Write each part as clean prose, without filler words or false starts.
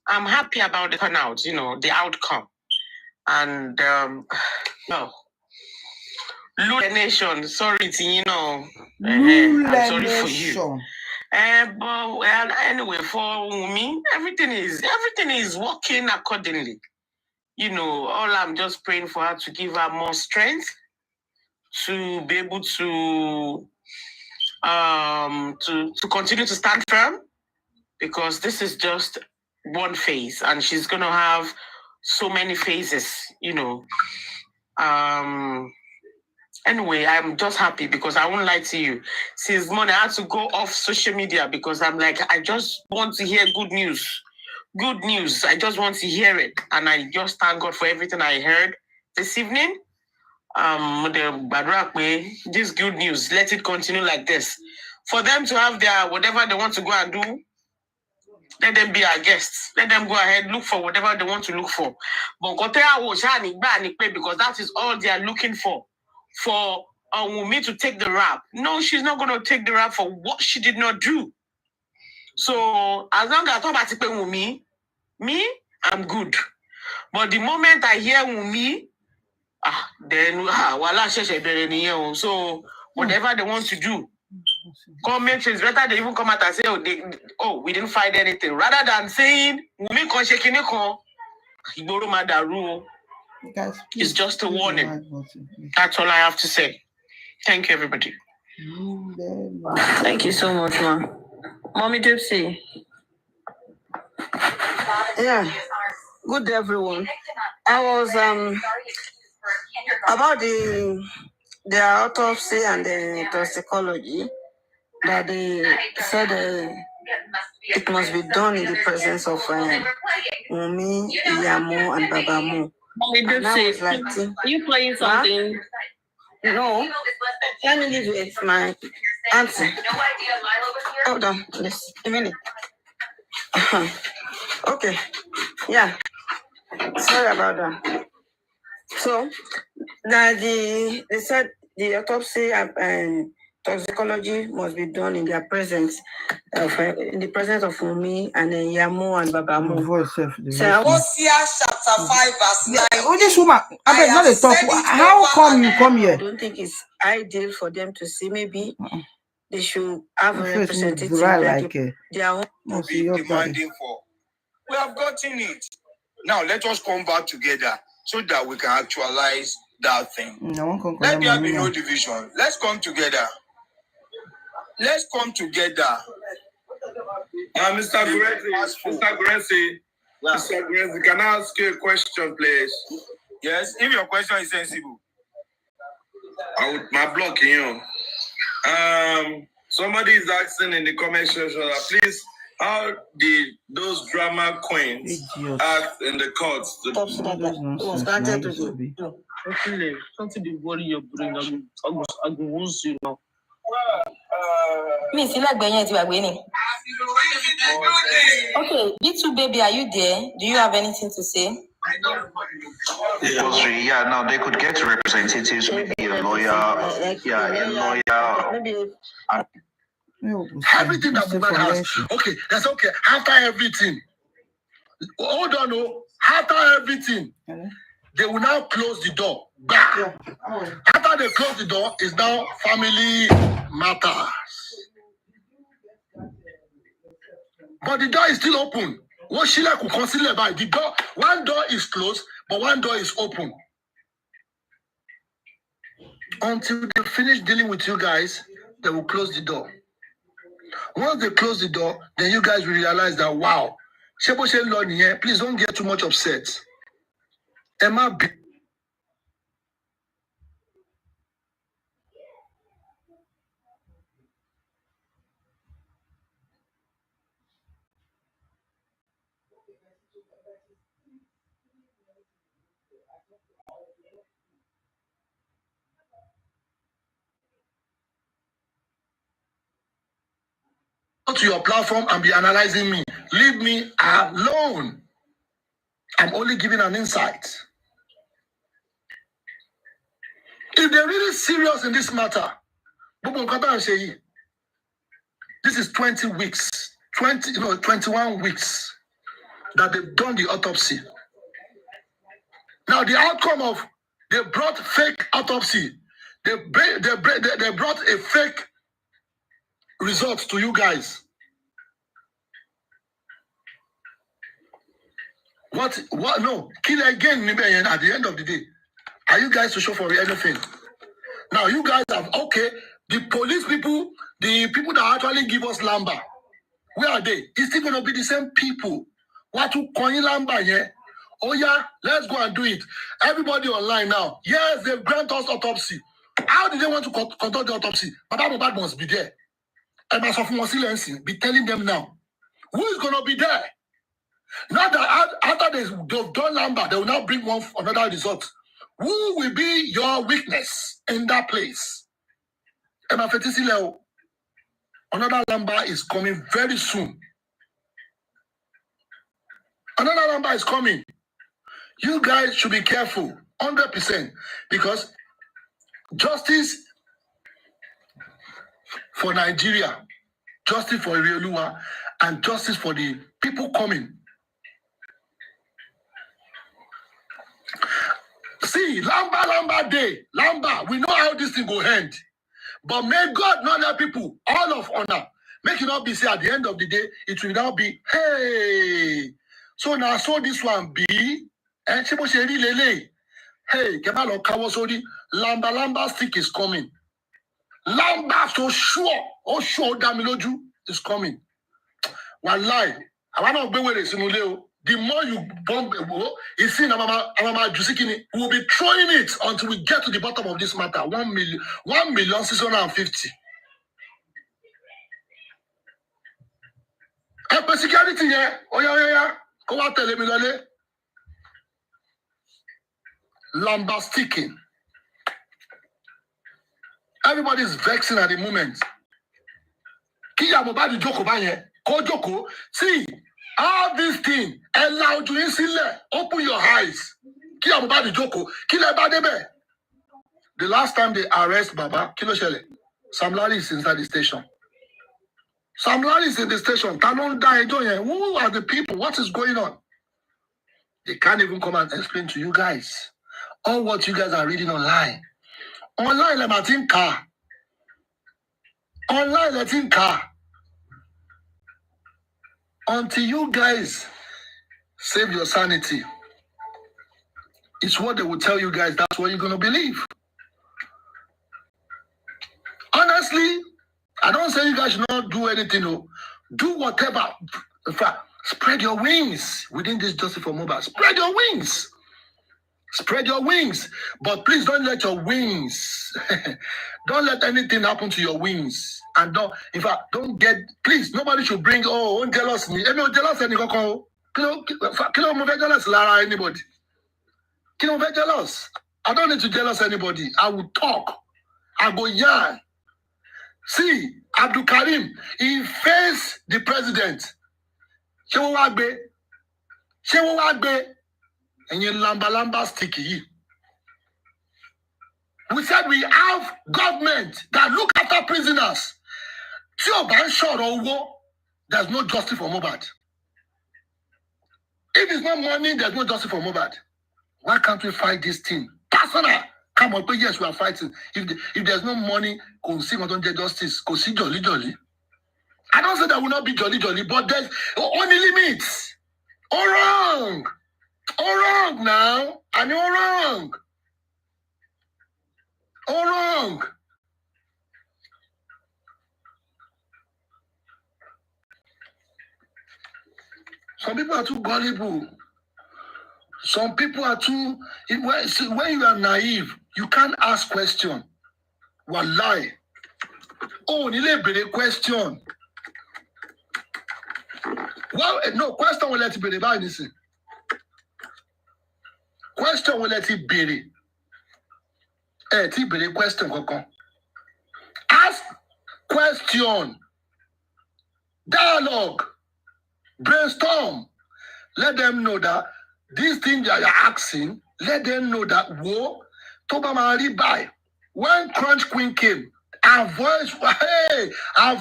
I'm happy about the turnout, the outcome. And no. Lula Nation, sorry, I'm sorry for you. But well, anyway, for me, everything is working accordingly. All I'm just praying for her to give her more strength to be able to continue to stand firm, because this is just one phase and she's gonna have so many phases, Anyway, I'm just happy because I won't lie to you. Since morning, I had to go off social media because I'm like, I just want to hear good news. Good news. I just want to hear it. And I just thank God for everything I heard this evening. This good news, let it continue like this. For them to have their whatever they want to go and do, let them be our guests. Let them go ahead, look for whatever they want to look for. But because that is all they are looking for Wunmi to take the rap. No, she's not going to take the rap for what she did not do. So as long as I talk about Wunmi, I'm good. But the moment I hear Wunmi, then so whatever they want to do, comments is better. They even come out and say, we didn't find anything, rather than saying Wunmi kon shekini kon Igboro madaru. It's just a warning. That's all I have to say. Thank you, everybody. Thank you so much, ma. Mommy Gypsy. Yeah. Good day, everyone. I was about the autopsy and the toxicology that they said it must be done in the presence of Wunmi, Iyamo, and Babamu. Mommy Gypsy, are you playing something? No. Let me leave it with my answer. Hold on, please. A minute. Okay. Yeah. Sorry about that. So, they said the autopsy and toxicology must be done in their presence, in the presence of Wunmi and Iyamo and Babamu. Hosea chapter 5 verse 9. Oh, this woman, I beg not to talk. How come you come here? I don't think it's ideal for them to see. Maybe they should have a representative like their own. Demanding for. We have gotten it. Now let us come back together so that we can actualize that thing. Let there be no division. Let's come together. Let's come together. Mr. Gurensi, can I ask you a question, please? Yes, if your question is sensible. My blocking you. Somebody is asking in the comment section, please, how did those drama queens act in the courts? Was granted to do. Something to worry your brain. I go once you now. Okay, B2 baby, are you there? Do you have anything to say? Yeah, now they could get representatives, maybe a lawyer, a lawyer. Everything that woman has. Okay, that's okay. After everything, hold on, after everything, they will now close the door. Back. After they close the door, it's now family matters. But the door is still open. What Sheila could consider by the door, one door is closed, but one door is open. Until they finish dealing with you guys, they will close the door. Once they close the door, then you guys will realize that, wow, please don't get too much upset. Emma B. To your platform and be analyzing me. Leave me alone. I'm only giving an insight. If they're really serious in this matter, this is 20 weeks, 21 weeks. that they've done the autopsy. Now, the outcome of they brought fake autopsy. They brought a fake result to you guys. What? No. Kill again at the end of the day. Are you guys to show for anything? Now, you guys have, okay, the police people, the people that actually give us Lamba, where are they? It's still going to be the same people. What to coin Lamba, yeah? Oh, yeah, let's go and do it. Everybody online now. Yes, they've granted us autopsy. How do they want to conduct the autopsy? Baba Mohbad must be there. And as of be telling them now. Who is going to be there? Now that after they've done Lamba, they will now bring another result. Who will be your witness in that place? Another Lamba is coming very soon. Another Lamba is coming. You guys should be careful, 100%, because justice for Nigeria, justice for Irioluwa, and justice for the people coming. See, Lamba Day, Lamba, we know how this thing will end. But may God not let people, all of honor, make it not be say at the end of the day, it will now be, hey. So now, so this one be, hey, Kemalo Kawasori, Lamba stick is coming. Lamba so sure, Damiloju is coming. Wallahi, I want to be with it. The more you bomb, you see, we'll be throwing it until we get to the bottom of this matter. 1,650,000. Help security, yeah. Oh, yeah. Come on, tell me, Lamba sticking. Everybody's vexing at the moment. Kiya Mohbad joko ba ko joko. See, all this thing, allow you open your eyes. Kiya Mohbad joko. Kile ba debe. The last time they arrest Baba, Kilo Shele, Sam Larry is inside the station. Sam Larry is in the station. Talon die. Who are the people? What is going on? They can't even come and explain to you guys all what you guys are reading online. Online, let me car. Online, let me car. Until you guys save your sanity, it's what they will tell you guys. That's what you're going to believe. Honestly, I don't say you guys should not do anything. No. Do whatever. In fact, spread your wings within this justice for Mohbad. Spread your wings. Spread your wings. But please don't let your wings, don't let anything happen to your wings. And don't, in fact, don't get, please, nobody should bring, jealous me. Jealous anybody. Jealous Lara anybody. Jealous. I don't need to jealous anybody. I will talk. I go yarn. See, Abdul Karim, he faced the president. Shewo Wagbe. And you lamba sticky. We said we have government that look after prisoners. There's no justice for Mohbad. If it's not money, there's no justice for Mohbad. Why can't we fight this thing? Personal. Come on, yes, we are fighting. If there's no money, concede don't get justice. Concede jolly. I don't say that will not be jolly, but there's only limits. All wrong. All wrong now. And you're wrong. All wrong. Some people are too gullible. Some people are too... When you are naive, you can't ask question. Wallahi. Oh, nile bere question. Well, no, question will let you be about anything. Question will let it be. Question, Koko. Ask question. Dialogue. Brainstorm. Let them know that these things that you're asking, let them know that Toba Mari by. When Crunch Queen came, our voice, our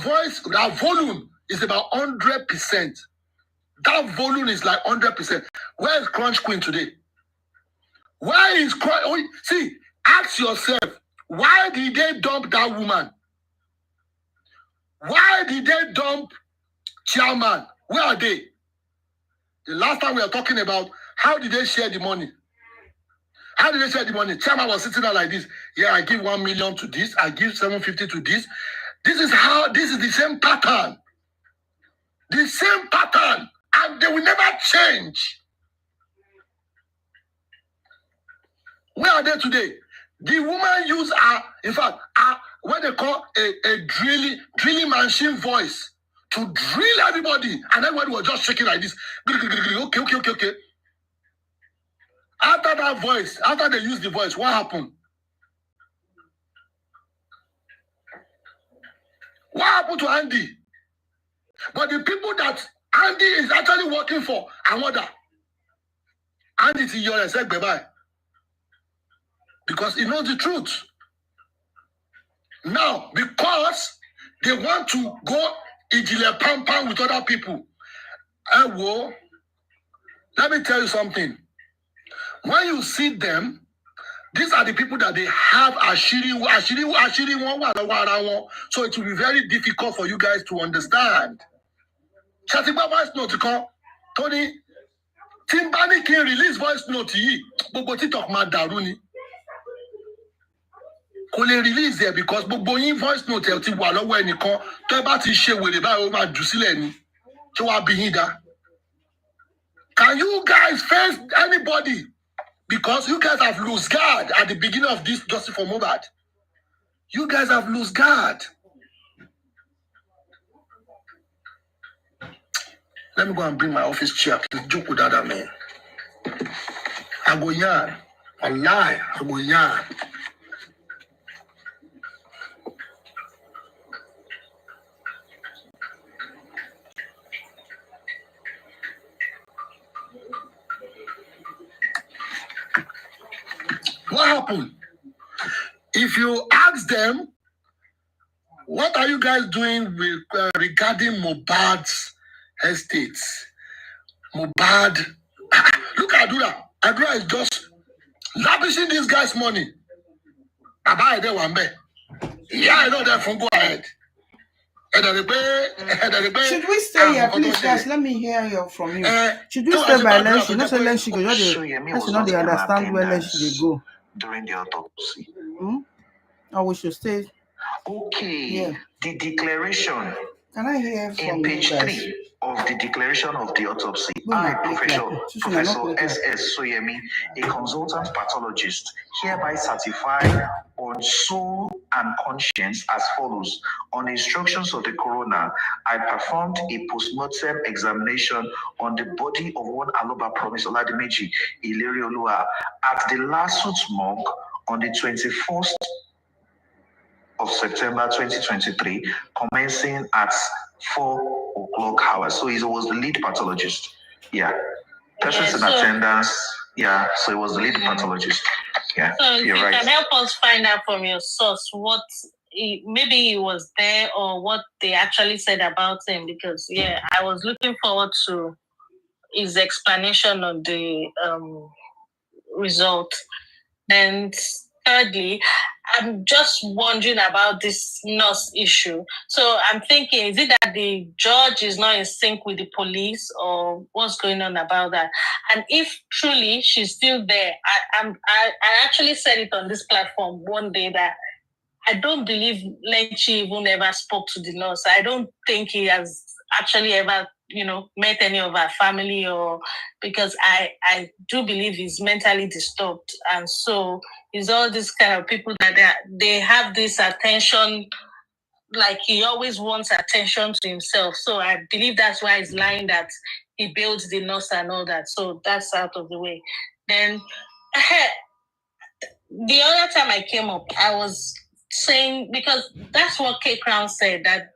volume is about 100%. That volume is like 100%. Where is Crunch Queen today? Why is Crunch? Oh, see, ask yourself, why did they dump that woman? Why did they dump Chairman? Where are they? The last time we were talking about, how did they share the money? How did they share the money? Chairman was sitting there like this. Yeah, I give 1 million to this. I give 750 to this. This is the same pattern. The same pattern. And they will never change. Where are they today? The woman used what they call a drilling machine voice to drill everybody. And everybody was just shaking like this. Okay. After that voice, after they used the voice, what happened? What happened to Andy? But the people that Andy is actually working for, Andy is your said bye-bye. Because he knows the truth. Now, because they want to go ijile pam with other people. Let me tell you something. When you see them, these are the people that they have ashiri. So it will be very difficult for you guys to understand. Shatiba voice note kan, Tony, Timbani can release voice note yi, gbogbo TikTok ma dàrú ni. Kò lè release there because gbogbo yin voice note ẹ ti wà lọ́wọ́ ẹnìkan tó bá ti ṣe wèrè báyìí ó máa jù sílẹ̀ ni. Ṣé wàá bí yín dá? Can you guys face anybody? Because you guys have lost guard at the beginning of this Justice for Mohbad. You guys have lost guard. Let me go and bring my office chair. Please joke with that man. I go yarn. I lie. I go yarn. What happened? If you ask them, what are you guys doing with regarding Mohbad's estates? Mohbad, look at Adura. Adura is just lavishing this guy's money. Baba Ede Wambe. Yeah, I know that from go ahead. Should we stay here, please, guys? Let me hear from you. Should we stay by Lenshi? Not say Lenshi go. Let's not they understand where Lenshi they go. During the autopsy. Or we should stay. Okay. Yeah. The declaration. Can I hear from in page you guys? 3 of the declaration of the autopsy, I, Professor S.S. Soyemi, a consultant pathologist, hereby certify on soul and conscience as follows. On instructions of the coroner, I performed a postmortem examination on the body of one Aloba Promise Oladimeji Ileriolua at the Lasut morgue on the 21st of September 2023, commencing at 4 o'clock hours. So he was the lead pathologist. Yeah. Persons in attendance. Yeah. So he was the lead pathologist. Yeah. So if you're you right. can help us find out from your source what maybe he was there or what they actually said about him, because I was looking forward to his explanation of the result. And thirdly, I'm just wondering about this nurse issue. So I'm thinking, is it that the judge is not in sync with the police, or what's going on about that? And if truly she's still there, I actually said it on this platform one day that I don't believe Lenchi even ever spoke to the nurse. I don't think he has actually ever, met any of our family, or because I do believe he's mentally disturbed. And so it's all this kind of people that they have this attention, like he always wants attention to himself. So I believe that's why he's lying that he builds the nurse and all that. So that's out of the way. Then the other time I came up, I was saying, because that's what K Crown said, that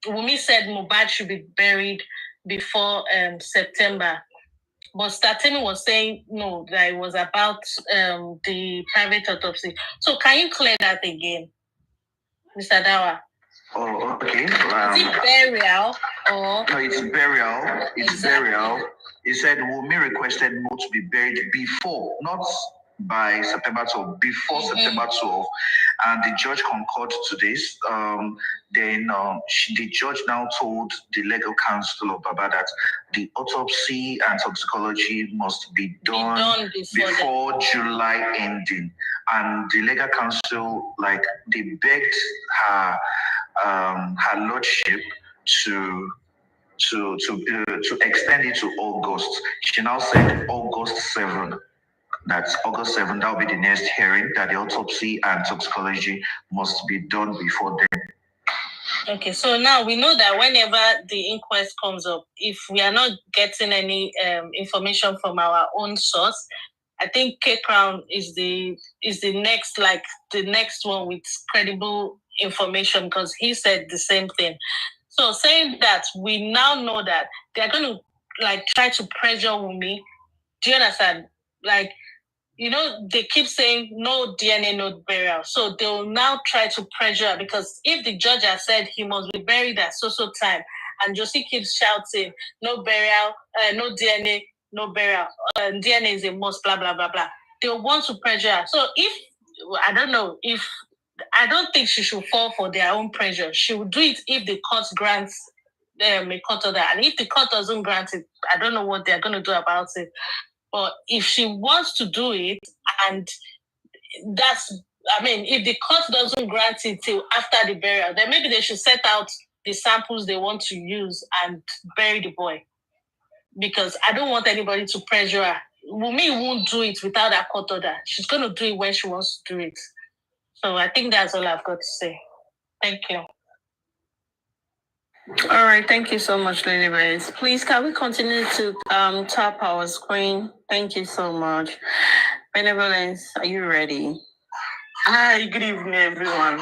Wumi said Mohbad should be buried before September. But Statini was saying no, that it was about the private autopsy. So can you clear that again, Mr. Dawa? Oh, okay. Is it burial or? No, it's burial. It's burial. He said Wumi requested Mo to be buried before, not by September 12, before September 12, and the judge concurred to this. Then the judge now told the legal counsel of Baba that the autopsy and toxicology must be done before July ending. And the legal counsel, like, they begged her lordship to extend it to August. She now said August 7. That's August 7. That will be the next hearing, that the autopsy and toxicology must be done before then. Okay, so now we know that whenever the inquest comes up, if we are not getting any information from our own source, I think K Crown is the next, like the next one with credible information, because he said the same thing. So saying that, we now know that they're going to like try to pressure Wumi. Do you understand? Like, you know, they keep saying no DNA, no burial. So they'll now try to pressure, because if the judge has said he must be buried at so time, and Josie keeps shouting no burial, no DNA, no burial, DNA is a must, blah blah blah blah, they'll want to pressure her. So I don't think she should fall for their own pressure. She will do it if the court grants a court order, and if the court doesn't grant it, I don't know what they're going to do about it. But if she wants to do it, and if the court doesn't grant it till after the burial, then maybe they should set out the samples they want to use and bury the boy. Because I don't want anybody to pressure her. Wumi won't do it without a court order. She's going to do it when she wants to do it. So I think that's all I've got to say. Thank you. All right, thank you so much, Lady Bears. Please, can we continue to tap our screen? Thank you so much. Benevolence, are you ready? Hi, good evening, everyone.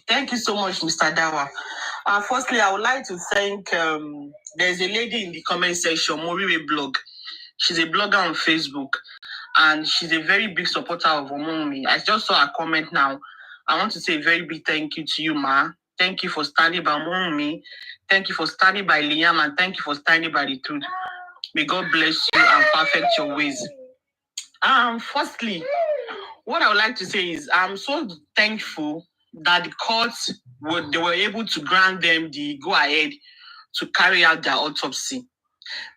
Thank you so much, Mr. Dawa. Firstly, I would like to thank, there's a lady in the comment section, Moriwe Blog. She's a blogger on Facebook, and she's a very big supporter of Omowunmi. I just saw a comment now. I want to say a very big thank you to you, Ma. Thank you for standing by Omowunmi. Thank you for standing by Liam, and thank you for standing by the truth. May God bless you and perfect your ways. Firstly, what I would like to say is I'm so thankful that the courts they were able to grant them the go-ahead to carry out their autopsy.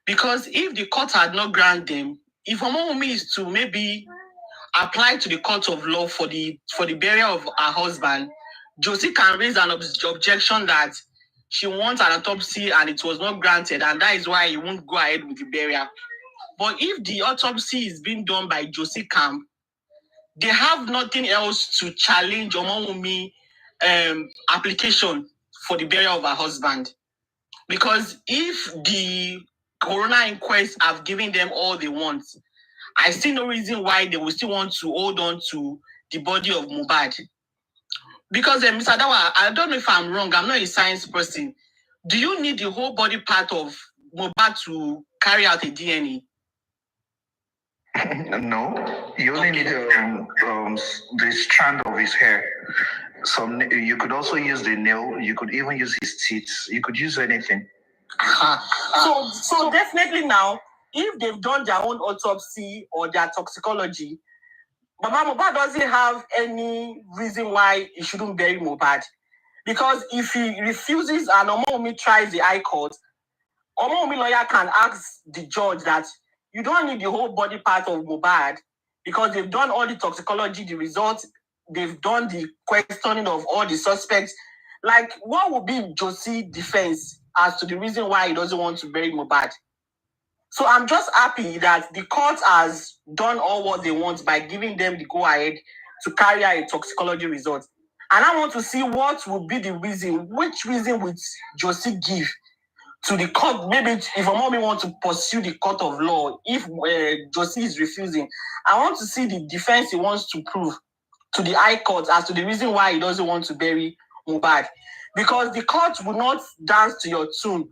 Because if the court had not granted them, if Omowunmi is to maybe apply to the court of law for the burial of her husband, Josie can raise an objection that she wants an autopsy and it was not granted, and that is why he won't go ahead with the burial. But if the autopsy is being done by Josie Camp, they have nothing else to challenge Omowunmi application for the burial of her husband. Because if the coroner inquest have given them all they want, I see no reason why they will still want to hold on to the body of Mohbad. Because Mr. Dawa, I don't know if I'm wrong, I'm not a science person. Do you need the whole body part of Mohbad to carry out a DNA? No, you only need the strand of his hair. You could also use the nail. You could even use his teeth. You could use anything. So definitely now, if they've done their own autopsy or their toxicology, Baba Mohbad doesn't have any reason why he shouldn't bury Mohbad. Because if he refuses and Omowunmi tries the High Court, Omowunmi lawyer can ask the judge that you don't need the whole body part of Mohbad because they've done all the toxicology, the results, they've done the questioning of all the suspects. Like, what would be Josie's defense as to the reason why he doesn't want to bury Mohbad? So I'm just happy that the court has done all what they want by giving them the go-ahead to carry out a toxicology result. And I want to see what would be the reason, which reason would Josie give to the court. Maybe if Omowunmi wants to pursue the court of law, if Josie is refusing, I want to see the defense he wants to prove to the High Court as to the reason why he doesn't want to bury Mohbad. Because the court will not dance to your tune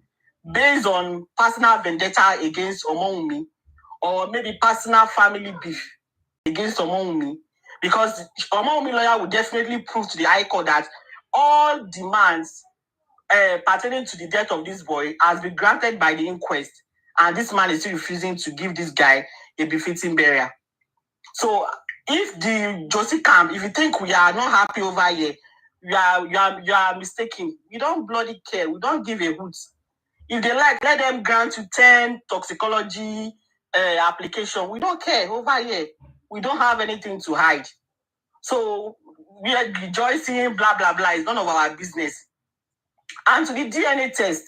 based on personal vendetta against Omowunmi or maybe personal family beef against Omowunmi. Because Omowunmi lawyer will definitely prove to the High Court that all demands pertaining to the death of this boy has been granted by the inquest, and this man is still refusing to give this guy a befitting burial. So if the Josie camp, if you think we are not happy over here, you are mistaken. We don't bloody care. We don't give a hoot. If they like, let them grant you 10 toxicology application. We don't care over here. We don't have anything to hide. So we are rejoicing, blah, blah, blah. It's none of our business. And to the DNA test,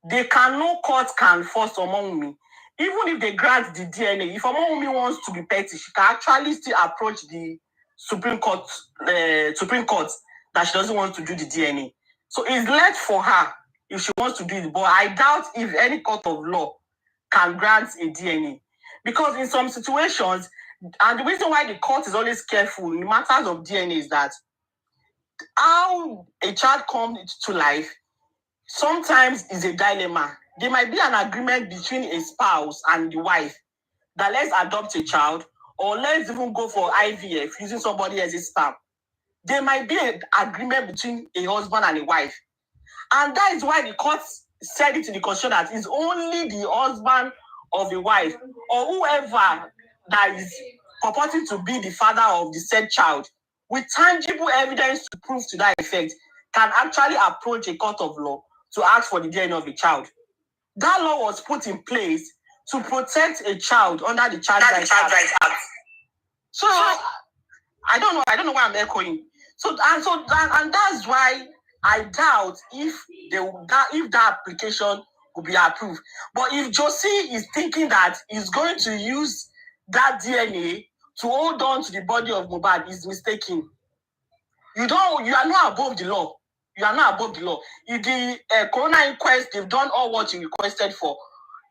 no court can force Omowunmi. Even if they grant the DNA, if Omowunmi wants to be petty, she can actually still approach the Supreme Court that she doesn't want to do the DNA. So it's left for her if she wants to do it. But I doubt if any court of law can grant a DNA. Because in some situations, and the reason why the court is always careful in matters of DNA is that how a child comes to life sometimes is a dilemma. There might be an agreement between a spouse and the wife that let's adopt a child, or let's even go for IVF using somebody else's sperm. There might be an agreement between a husband and a wife. And that is why the court said it in the constitution that it's only the husband of the wife or whoever that is purporting to be the father of the said child with tangible evidence to prove to that effect can actually approach a court of law to ask for the DNA of a child. That law was put in place to protect a child under the Child Rights Act. So I don't know why I'm echoing. So that's why I doubt if that application will be approved. But if Josie is thinking that he's going to use that DNA to hold on to the body of Mohbad, is mistaken. You are not above the law. You are not above the law. If the coroner inquest, they've done all what you requested for.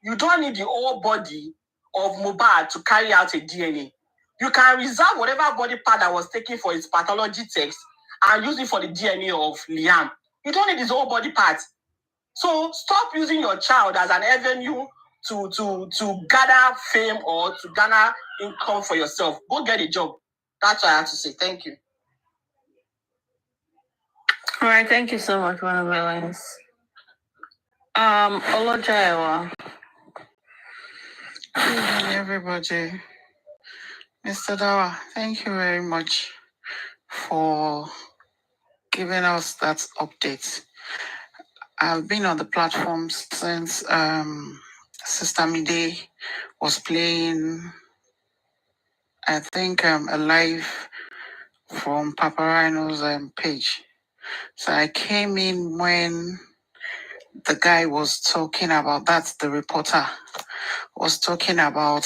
You don't need the whole body of Mohbad to carry out a DNA. You can reserve whatever body part that was taken for its pathology test and use it for the DNA of Liam. You don't need his whole body part. So stop using your child as an avenue to gather fame or to gather income for yourself. Go get a job. That's what I have to say. Thank you. All right, thank you so much, one of Valence. Olojaewa. Good evening, everybody. Mr. Dawa, thank you very much for giving us that update. I've been on the platform since Sister Mide was playing, I think, a live from Papa Rhino's page. So I came in when the guy was talking about, that's the reporter, was talking about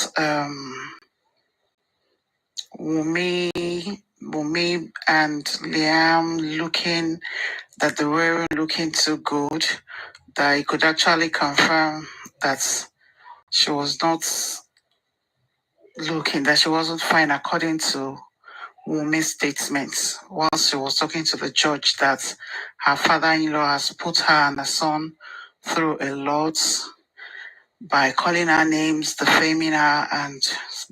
Wunmi and Liam looking, that they were looking too good, that he could actually confirm that she was not looking, that she wasn't fine according to Wunmi's statements while she was talking to the judge, that her father-in-law has put her and her son through a lot by calling her names, defaming her, and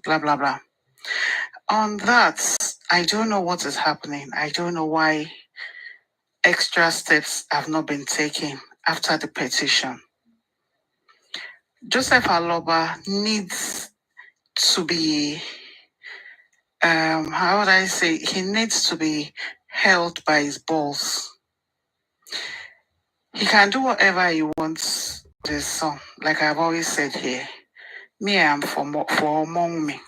blah, blah, blah. On that, I don't know what is happening. I don't know why extra steps have not been taken after the petition. Joseph Aloba needs to be, how would I say, he needs to be held by his balls. He can do whatever he wants with his son. Like I've always said here, me, I am for Omowunmi.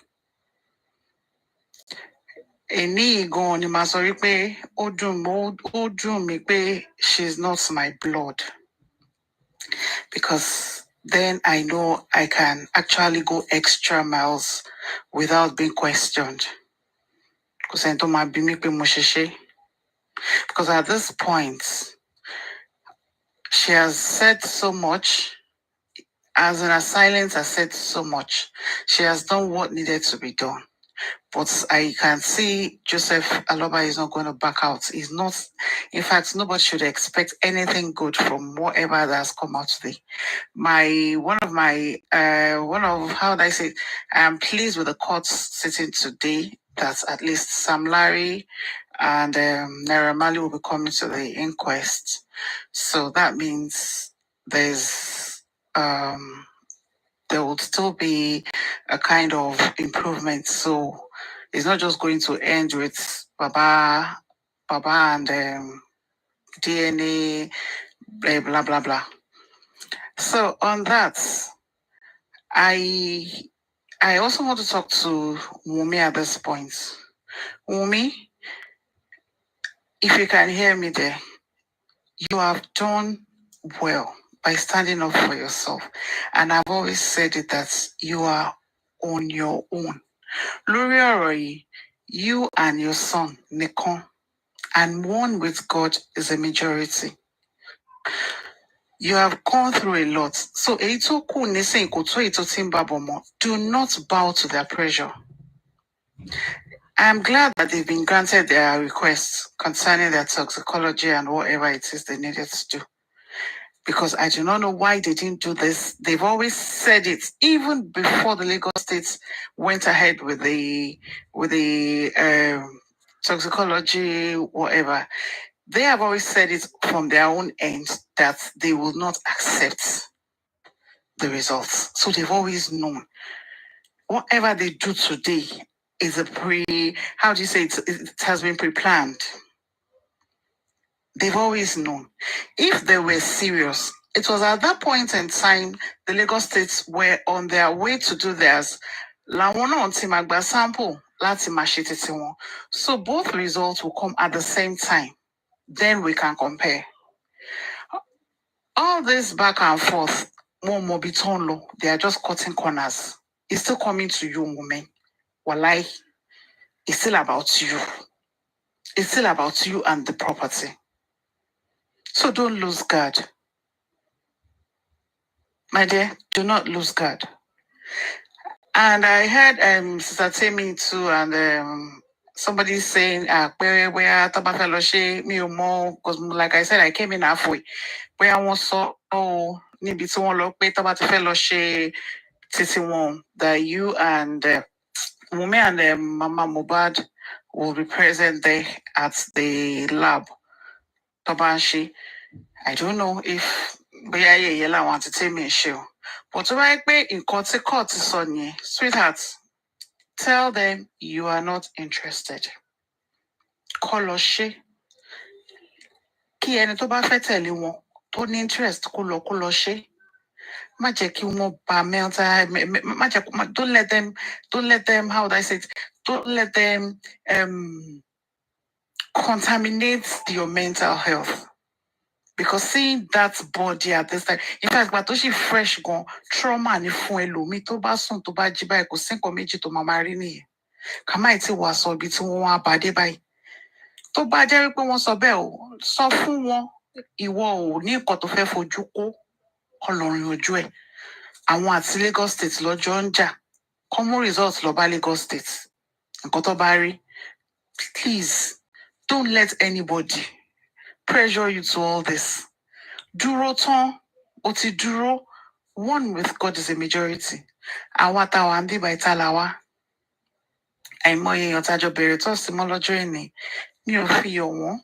Eni go on masori pe o dun mi pe she's not my blood, because then I know I can actually go extra miles without being questioned. Because at this point, she has said so much, as in her silence has said so much. She has done what needed to be done. But I can see Joseph Aloba is not going to back out. He's not. In fact, nobody should expect anything good from whatever that has come out today. One of how would I say, I am pleased with the court sitting today, that at least Sam Larry and Naira Marley will be coming to the inquest. So that means there's there will still be a kind of improvement. So it's not just going to end with Baba and DNA, blah blah blah blah. So on that, I also want to talk to Wumi at this point. Wumi, if you can hear me there, you have done well by standing up for yourself. And I've always said it that you are on your own. Lórí ọ̀rọ̀ yìí, you and your son, nìkan, and one with God is a majority. You have gone through a lot. So èyí tó kù nísìnyí kò tó èyí tó ti ń bá bọ̀ mọ́. Do not bow to their pressure. I'm glad that they've been granted their requests concerning their toxicology and whatever it is they needed to do. Because I do not know why they didn't do this. They've always said it, even before the Lagos State went ahead with the toxicology, whatever. They have always said it from their own end that they will not accept the results. So they've always known. Whatever they do today is it has been pre-planned. They've always known. If they were serious, it was at that point in time the Lagos States were on their way to do theirs. Làwọn náà ti máa gba sample láti máa ṣe títí wọn. So both results will come at the same time. Then we can compare. All this back and forth, they are just cutting corners. It's still coming to you, women. Walai, it's still about you. It's still about you and the property. So don't lose guard. My dear, do not lose guard. And I heard Sister Temi too, and somebody saying, where Tabafelo me more, because like I said, I came in halfway. Where I was so, níbi tí wọ́n lọ pé Tabafelo títí wọn, that you and Wunmi and Mama Mohbad will be present there at the lab. Tabanshi. I don't know if Yella want to take me a show. But right in court sweetheart, tell them you are not interested. Koloshe. Ki ẹni tó bá fẹ́ tẹ̀lé wọn tó ní interest kó lọ ṣe. Má jẹ́ kí wọ́n ba mental, don't let them, how would I say it? Don't let them contaminate your mental health. Because seeing that body at this time, in fact, Batoshi fresh gone, trauma ni fún ẹlòmíì tó bá sùn tó bá jí báyìí kò sí nǹkan méjì tó máa rí nìyẹn. Kàmáì tí wàá sọ ibi tí wọ́n wá bá dé báyìí. Tó bá jẹ́ wípé wọ́n sọ bẹ́ẹ̀ o, sọ fún wọn, ìwọ ò ní nǹkan tó fẹ́ fojú kó Ọlọ́run ojú ẹ̀. Àwọn àti Lagos State lọ́jọ́ ń jà. Common results lọ bá Lagos State. Nǹkan tó bá rí. Please, don't let anybody pressure you to all this. Dúró tán, ó ti dúró. One with God is a majority. Àwa táwa ń bíbá ìta làwa. Àìmọye èèyàn tájọ bẹ̀rẹ̀ tó sì mọ́ lọ́jọ́ ìní. Mi ò fi yọ̀ wọ́n.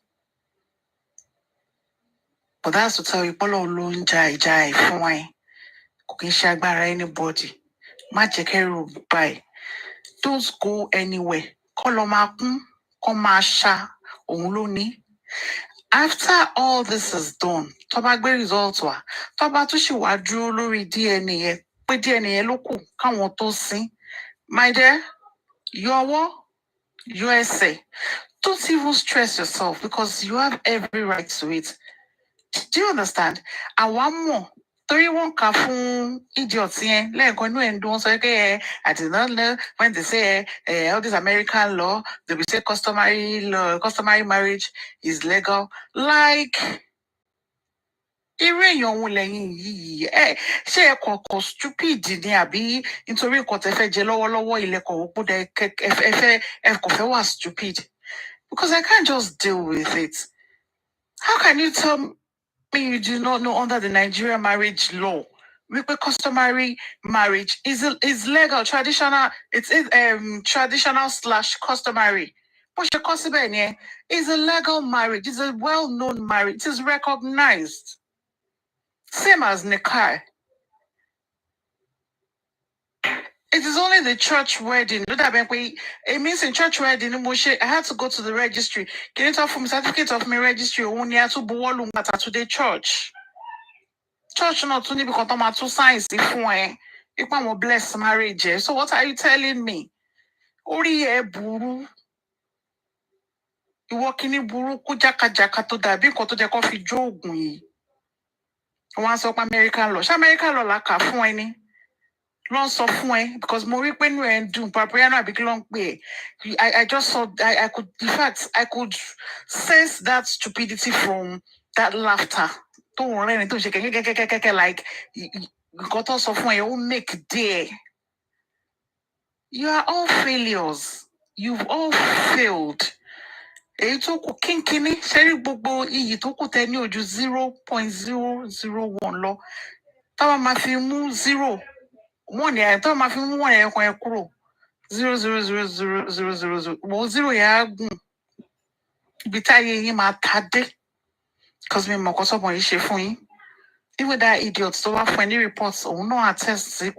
But that's to tell you, Pọ́lọ́ ló ń ja ìjà fún ẹ. Kò kí ń ṣe agbára anybody. Má jẹ́ kẹ́rù báyìí. Don't go anywhere. Kọ́ lọ máa kún, kọ́ máa ṣá, òun ló ní. After all this is done, tó bá gbé result wá, tó bá tún ṣì wá dúró lórí DNA yẹn, pé DNA yẹn ló kù káwọn tó sin. My dear, USA, don't even stress yourself because you have every right to it. Do you understand? And one more. Torí wọ́n kà fún idiots yẹn lẹ́ẹ̀kan inú ẹ̀ ń dún sọ pé I did not know when they say all this American law, they will say customary marriage is legal. Like, irú èèyàn òun lẹ́yìn yìí ṣé ẹ kọ̀ọ̀kan stupid ni àbí nítorí nǹkan tẹ́ fẹ́ jẹ lọ́wọ́lọ́wọ́ ilẹ̀kùn òpó dẹ ẹ kò fẹ́ wà stupid? Because I can't just deal with it. How can you tell me you do not know under the Nigerian marriage law? Because customary marriage is legal, traditional. It's traditional / customary. It's a legal marriage. It's a well-known marriage. It is recognized. Same as Nikai. It is only the church wedding. It means in church wedding, I had to go to the registry. Can you talk from certificate of my registry? Only to the church. Church not only because I'm two signs if I'm blessed marriage. So what are you telling me? Ori buru. You walking in buru kujaka to da bi ko to je ko fi jogun yi. Wọ́n sọ pé American law. Ṣé American law la kà fún ẹ ni? Lọ́n sọ fún ẹ because mo rí pé inú ẹ̀ ń dùn Papriano àbí kí ló ń pè é. I just saw I could in fact I could sense that stupidity from that laughter. Tó ń rẹ́rìn tó ń ṣe kẹ́kẹ́kẹ́kẹ́kẹ́ like nǹkan tó sọ fún ẹ ó make there. You are all failures. You've all failed. Èyí tó kù kínkínní ṣẹ́rí gbogbo iyì tó kù tẹ ní ojú 0.001 lọ. Táwa máa fi mú 0. One yẹn táwa máa fi mú one yẹn kan ẹ kúrò. 0.0000000. Mo 0 yẹn á gùn. Ibi táyé yín máa ta dé. Because mi mọ̀ nǹkan sọ́mọ yìí ṣe fún yín. Even that idiot so for any reports no attest say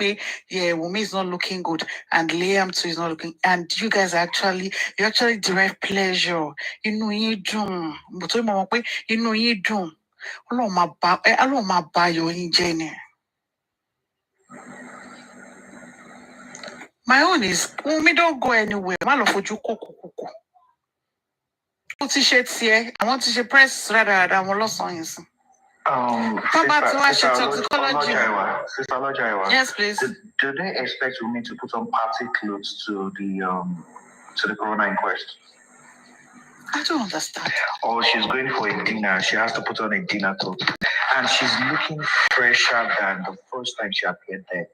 yeah Wunmi is not looking good and Liam too is not looking and you guys you actually derive pleasure. Inú yín dùn. But we mọ̀ pé inú yín dùn. Ọlọ́run máa bà yọ yín jẹ́ ni. My own is Wunmi don't go anywhere. Má lọ fojú kókòkòkò. Ó ti ṣe tiẹ̀, àwọn ti ṣe press rather àwọn lọ́sàn-án yẹn sìn. Sister Lojaiwa. Yes, please. Do they expect me to put on party clothes to the corona inquest? I don't understand. Or she's going for a dinner. She has to put on a dinner coat, and she's looking fresher than the first time she appeared there.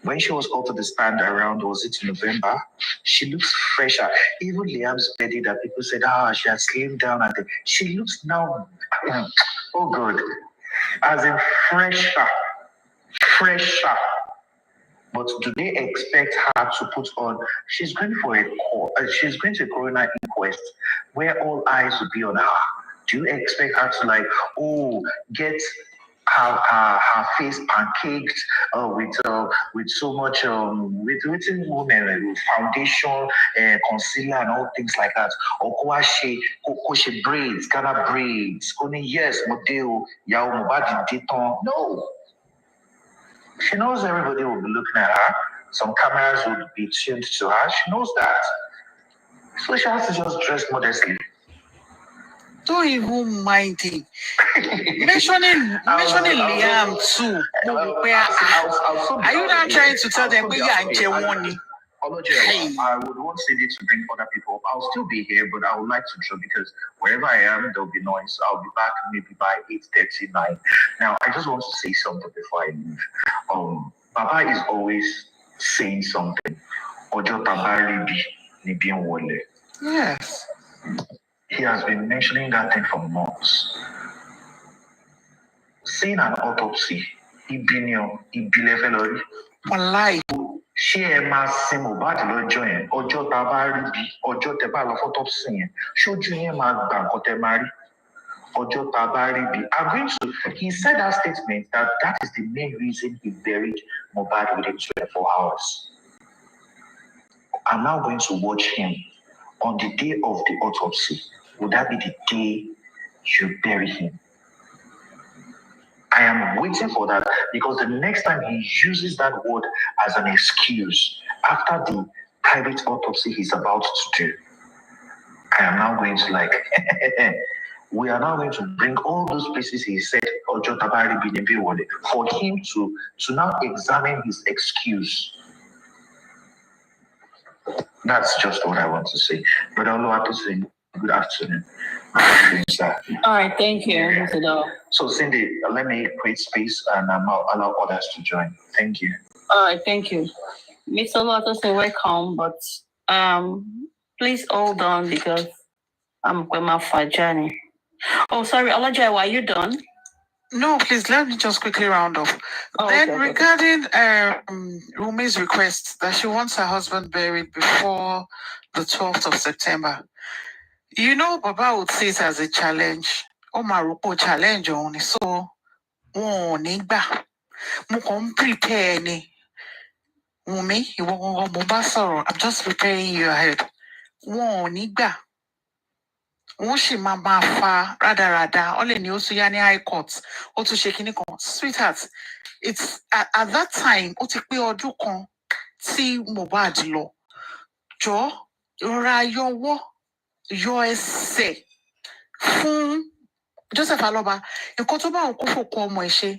When she was up to the stand around, was it in November? She looks fresher. Even Liam's wedding that people said, she has slimmed down. She looks now, oh God, as in fresher. But do they expect her to put on? She's going for she's going to a coroner inquest where all eyes will be on her. Do you expect her to get her face pancaked with so much with foundation, concealer and all things like that? Or she braids, Ghana braids. Only yes, model Yao Mobadi Deton. No. She knows everybody will be looking at her. Some cameras will be tuned to her. She knows that. So she has to just dress modestly. Don't even mind him. mentioning Liam too. Are you not trying to tell them we are in I would want Cindy to bring other people up. I'll still be here, but I would like to draw because wherever I am, there'll be noise. I'll be back maybe by 8:39. Now, I just want to say something before I leave. Baba is always saying something. Ojo tabari bi wole. Yes. He has been mentioning that thing for months. Seeing an autopsy, Wallahi. Ṣé ẹ máa sin Mohbad lọ́jọ́ yẹn ọjọ́ tá a bá rí bí ọjọ́ tẹ bá lọ fọ́tọ́psì yẹn ṣojú yẹn máa gbà nǹkan tẹ máa rí ọjọ́ tá a bá rí bí. He said that statement that is the main reason he buried Mohbad within 24 hours. I'm now going to watch him on the day of the autopsy. Would that be the day you bury him? I am waiting for that because the next time he uses that word as an excuse after the private autopsy he's about to do, I am now going to we are now going to bring all those places he said for him to now examine his excuse. That's just what I want to say. But I want to say good afternoon. All right, thank you. So Cindy, let me create space and I'll allow others to join. Thank you. All right, thank you. Mr. Lotus, welcome, but please hold on because I'm with my journey. Oh, sorry, Olajai, are you done? No, please let me just quickly round off. Oh, Then okay. regarding Rumi's request that she wants her husband buried before the 12th of September, you know, Baba would see it as a challenge. Oh, Maruko challenge only. So, nigba. Mo prepare ni. Wumi, I'm just preparing you ahead. Nigba. Wọ́n sì máa fa rádaràda ó lè ní ó tún yá ní high court ó tún ṣe kinní kan sweetheart it's at that time ó ti pé ọdún kan tí Mohbad lọ jọ rọra yọ ẹsẹ̀ fún Joseph Aloba nǹkan tó bá òun kó fòkun ọmọ ẹ̀ ṣe.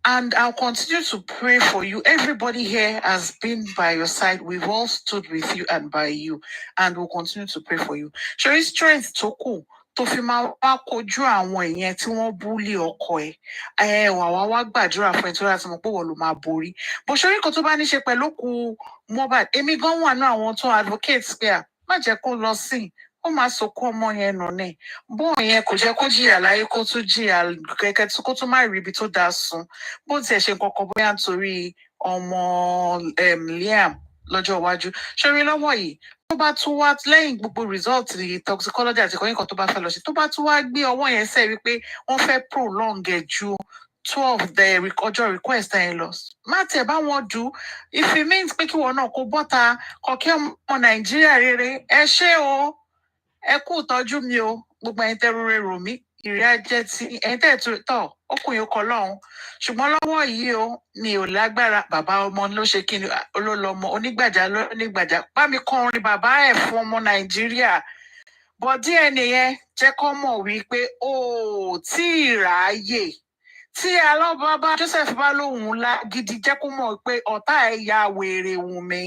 And I'll continue to pray for you. Everybody here has been by your side. We've all stood with you and by you. And we'll continue to pray for you. Show you strength tó kù tó fi máa wá kojú àwọn èèyàn tí wọ́n búlì ọkọ ẹ̀. Wá gbàdúrà fún ẹ tó láti mọ̀ pé wọ́n ló máa borí. Bó ṣe orí kan tó bá ní ṣe pẹ̀lú òkú Mohbad, èmi gan wà náà àwọn tó advocate pé má jẹ́ kó lọ sí ó máa sọkún ọmọ yẹn nù ní bóun yẹn kò jẹ́ kó jìyà láyé kó tún jìyà kẹ̀kẹ́ kó tún má rí ibi tó dáa sùn bó tiẹ̀ ṣe nǹkan bóyá nítorí ọmọ Liam lọ́jọ́ iwájú ṣorí lọ́wọ́ yìí tó bá tún wá lẹ́yìn gbogbo result toxicology àti ìkọ́yìn kan tó bá fẹ́ lọ sí tó bá tún wá gbé ọwọ́ yẹn sẹ́ wípé wọ́n fẹ́ prolong ẹ̀ ju 12 the ọjọ́ request ẹ̀ lọ má tiẹ̀ bá wọn dù if it means pé kí wọn náà kó bọ́ta kọ̀kẹ́ ọmọ Nàìjíríà rere ẹ ṣé o ẹ kú ìtọ́jú mi o gbogbo ẹ̀yin tẹ́ rúre rò mí ìrìn ajẹ́ tí ẹ̀yin tẹ́ tọ̀ ọkùnrin ọkọ lọ́hùn ṣùgbọ́n lọ́wọ́ yìí o mi ò lágbára bàbá ọmọ ló ṣe kí ni olólọmọ onígbàjá bá mi kọ orin bàbá ẹ̀ fún ọmọ Nàìjíríà bọ́ DNA yẹn jẹ́ kó mọ̀ wípé o tí ì ráàyè tí alọ́bàbá Joseph bá lóhùn ńlá gidi jẹ́ kó mọ̀ pé ọ̀tá ẹ̀ ya wèrè Wùnmí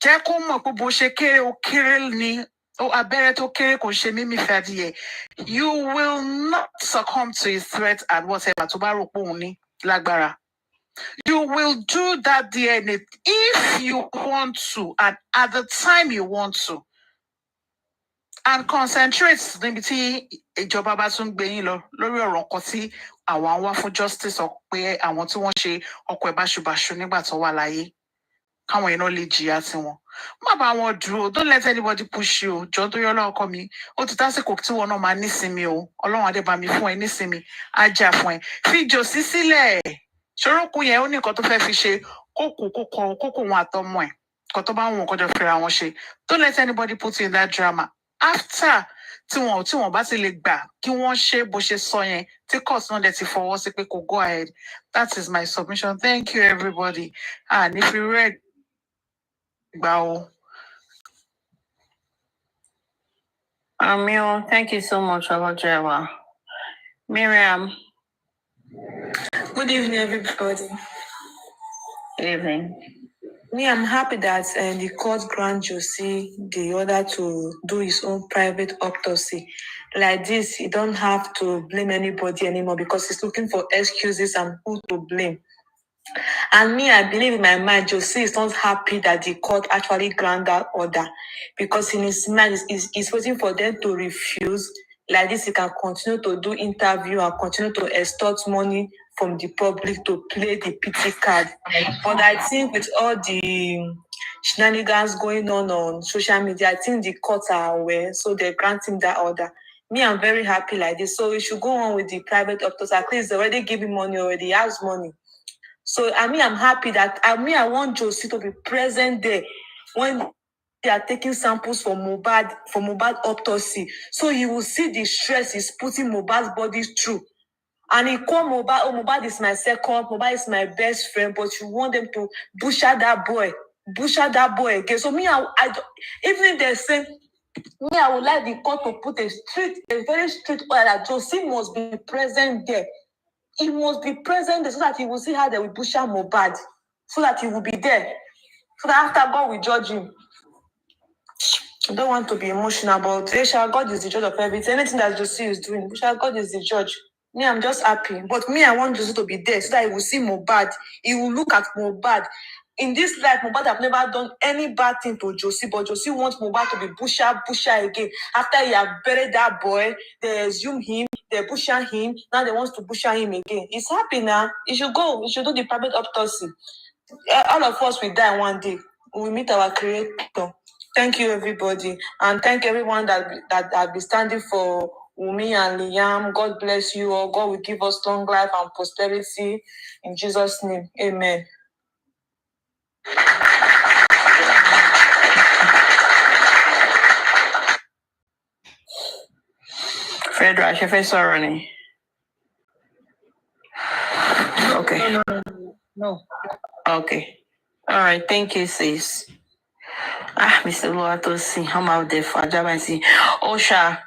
jẹ́ kó mọ̀ pé bó ṣe kéré o kéré ni abẹ́rẹ́ tó kéré kò ṣe mímí fẹ́ adìyẹ. You will not succumb to his threat and whatever tó bá rò pé òun ní lágbára. You will do that DNA if you want to and at the time you want to. And concentrate níbi tí ìjọba bá tún gbé yín lọ lórí ọ̀rọ̀ nǹkan tí àwọn wá fún justice ọ pé àwọn tí wọ́n ṣe ọkọ̀ ẹ̀ báṣubàṣu nígbà tó wà láyé káwọn yẹn náà lè jìyà tiwọn. Má bá wọn dúró don't let anybody push you jọ tó yọ lọ́kọ mi ó ti tásìkò tí wọn náà máa nísinmi o Ọlọ́run adébámi fún ẹ nísinmi á jà fún ẹ fi jòsí sílẹ̀ ṣorókùn yẹn ó ní nǹkan tó fẹ́ fi ṣe kókò wọn àtọmọ ẹ̀ nǹkan tó bá wọn kọjọ fẹ́ra wọn ṣe don't let anybody put you in that drama after tí wọn bá ti lè gbà kí wọ́n ṣe bó ṣe sọ yẹn tí court náà dẹ̀ ti fọwọ́ sí pé kò go ahead that is my submission thank you everybody and if you read Bao. Amio, thank you so much, Olajewa. Miriam. Good evening, everybody. Good evening. I'm happy that the court grant Josie the order to do his own private autopsy. Like this, he don't have to blame anybody anymore because he's looking for excuses and who to blame. And I believe in my mind, Josie is not happy that the court actually granted that order because in his mind, he's waiting for them to refuse. Like this, he can continue to do interview and continue to extort money from the public to play the pity card. But I think with all the shenanigans going on social media, I think the courts are aware, so they're granting that order. I'm very happy like this. So we should go on with the private doctors. At least they're already giving money already. He has money. So I'm happy that I want Josie to be present there when they are taking samples for Mohbad autopsy. So he will see the stress he's putting Mohbad's body through. And he called Mohbad, Mohbad is my second, Mohbad is my best friend, but you want them to butcher that boy again. So I even if they say, I would like the court to put a very strict order that Josie must be present there. He must be present there so that he will see how they will butcher Mohbad, so that he will be there. So that after God will judge him. I don't want to be emotional, but God is the judge of everything. Anything that Josie is doing, God is the judge. I'm just happy. But I want Josie to be there so that he will see Mohbad. He will look at Mohbad. In this life, Mohbad have never done any bad thing to Josie, but Josie wants Mohbad to be butcher again. After he have buried that boy, they assume him, they butcher him. Now they want to butcher him again. He's happy now. He should go. He should do the private autopsy. All of us will die one day. We will meet our creator. Thank you, everybody. And thank everyone that has been standing for Wunmi and Liam. God bless you all. God will give us long life and prosperity. In Jesus' name, amen. Fedra, Shefe Soroni. Okay. No. Okay. All right. Thank you, sis. Mr. Luatosi, I'm out there for Jabansi. Osha.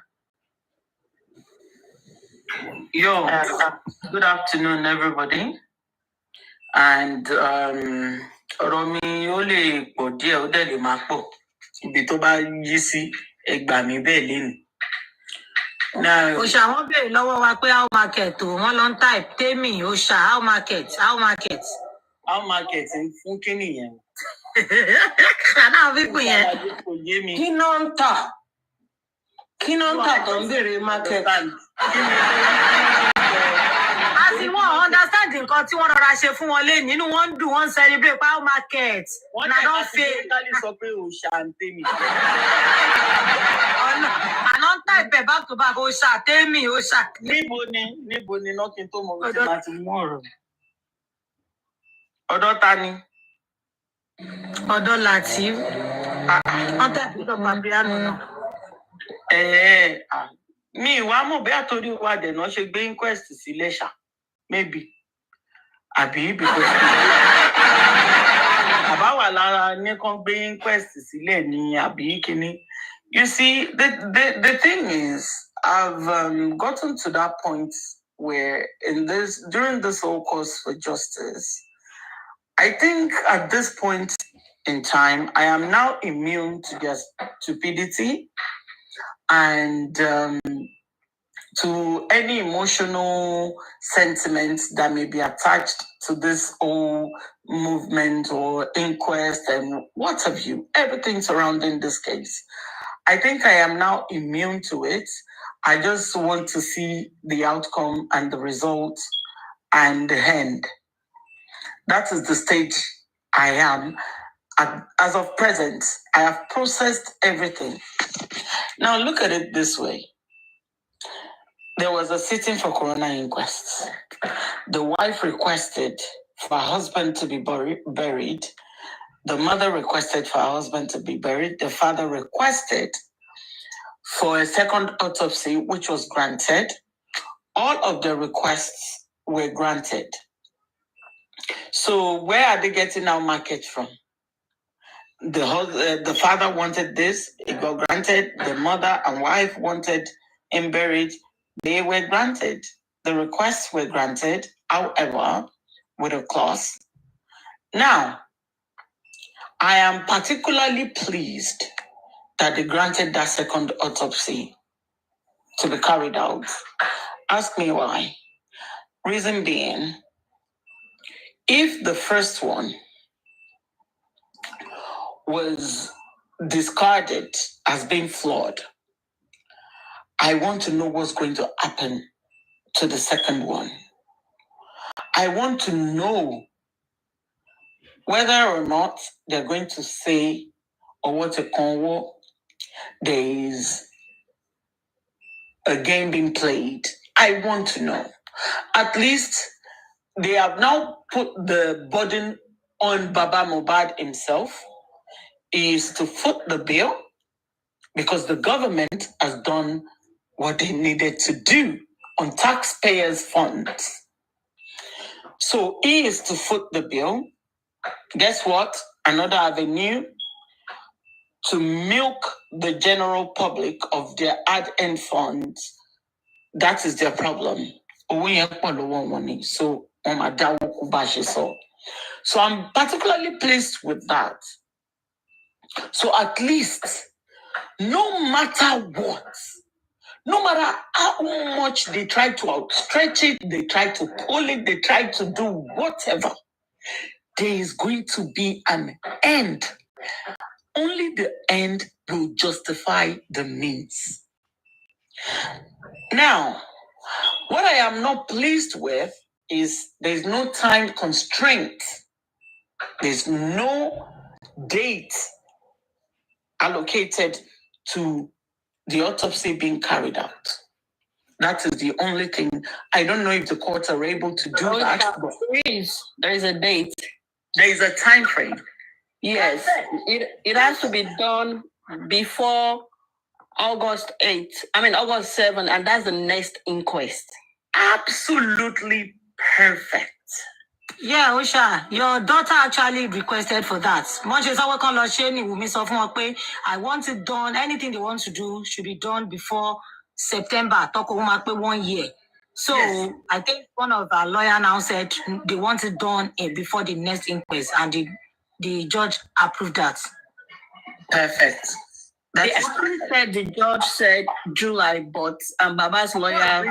Yo, good afternoon, everybody. And ọ̀rọ̀ mi ó lè pọ̀ díẹ̀, ó dẹ̀ lè máa pọ̀. Ibi tó bá yí sí, ẹ gbà mí bẹ́ẹ̀ lénìí. Osha, wọ́n béèrè lọ́wọ́ wa pé how market o, wọ́n lọ ń type Temi Osha, how market. How market fún kí nìyẹn? Àná fífún yẹn. Kí ló ń tà? Kí ló ń tà tó ń béèrè market? Àti wọ́n understand nǹkan tí wọ́n rọra ṣe fún wọn lé nínú wọn ń dùn wọ́n ń celebrate pa how market. Wọ́n dẹ̀ bá ti lẹ́kálí sọ pé Osha ń Temi. Àná ń type back to back Osha, Temi, Osha. Níbo ni náà kí n tó mọ ohun tí màá ti mú ọ̀rọ̀? Ọ̀dọ̀ ta ni? Ọ̀dọ̀ Latif. Wọ́n tẹ̀sí lọ Papiano náà. Mi ìwà mọ̀ bí àtòrí wa dẹ̀nà ṣe gbé inquest sílẹ̀ ṣá. Maybe. Àbí because àbáwà lára ní kàn gbé inquest sílẹ̀ ní àbí kíní. You see, the thing is, I've gotten to that point where during this whole cause for justice, I think at this point in time, I am now immune to their stupidity and to any emotional sentiments that may be attached to this whole movement or inquest and what have you, everything surrounding this case. I think I am now immune to it. I just want to see the outcome and the result and the end. That is the stage I am. As of present, I have processed everything. Now look at it this way. There was a sitting for coroner inquest. The wife requested for her husband to be buried. The mother requested for her husband to be buried. The father requested for a second autopsy, which was granted. All of the requests were granted. So where are they getting our market from? The father wanted this, it got granted. The mother and wife wanted him buried, they were granted. The requests were granted, however, with a clause. Now, I am particularly pleased that they granted that second autopsy to be carried out. Ask me why. Reason being, if the first one was discarded as being flawed, I want to know what's going to happen to the second one. I want to know whether or not they're going to say, or what a convo, there is a game being played. I want to know. At least they have now put the burden on Baba Mohbad himself, is to foot the bill, because the government has done what they needed to do on taxpayers' funds. So he is to foot the bill. Guess what? Another avenue to milk the general public of their ad-end funds. That is their problem. So I'm particularly pleased with that. So at least, no matter what, no matter how much they try to outstretch it, they try to pull it, they try to do whatever, there is going to be an end. Only the end will justify the means. Now, What I am not pleased with is there's no time constraint. There's no date allocated to the autopsy being carried out. That is the only thing. I don't know if the courts are able to do that. There is a date. There is a time frame. Yes, it has to be done before August 7, and that's the next inquest. Absolutely perfect. Yeah, Osha, your daughter actually requested for that. I want it done. Anything they want to do should be done before September. 1 year. So yes. I think one of our lawyers now said they want it done before the next inquest, and the judge approved that. Perfect. They actually said the judge said July, but Baba's lawyer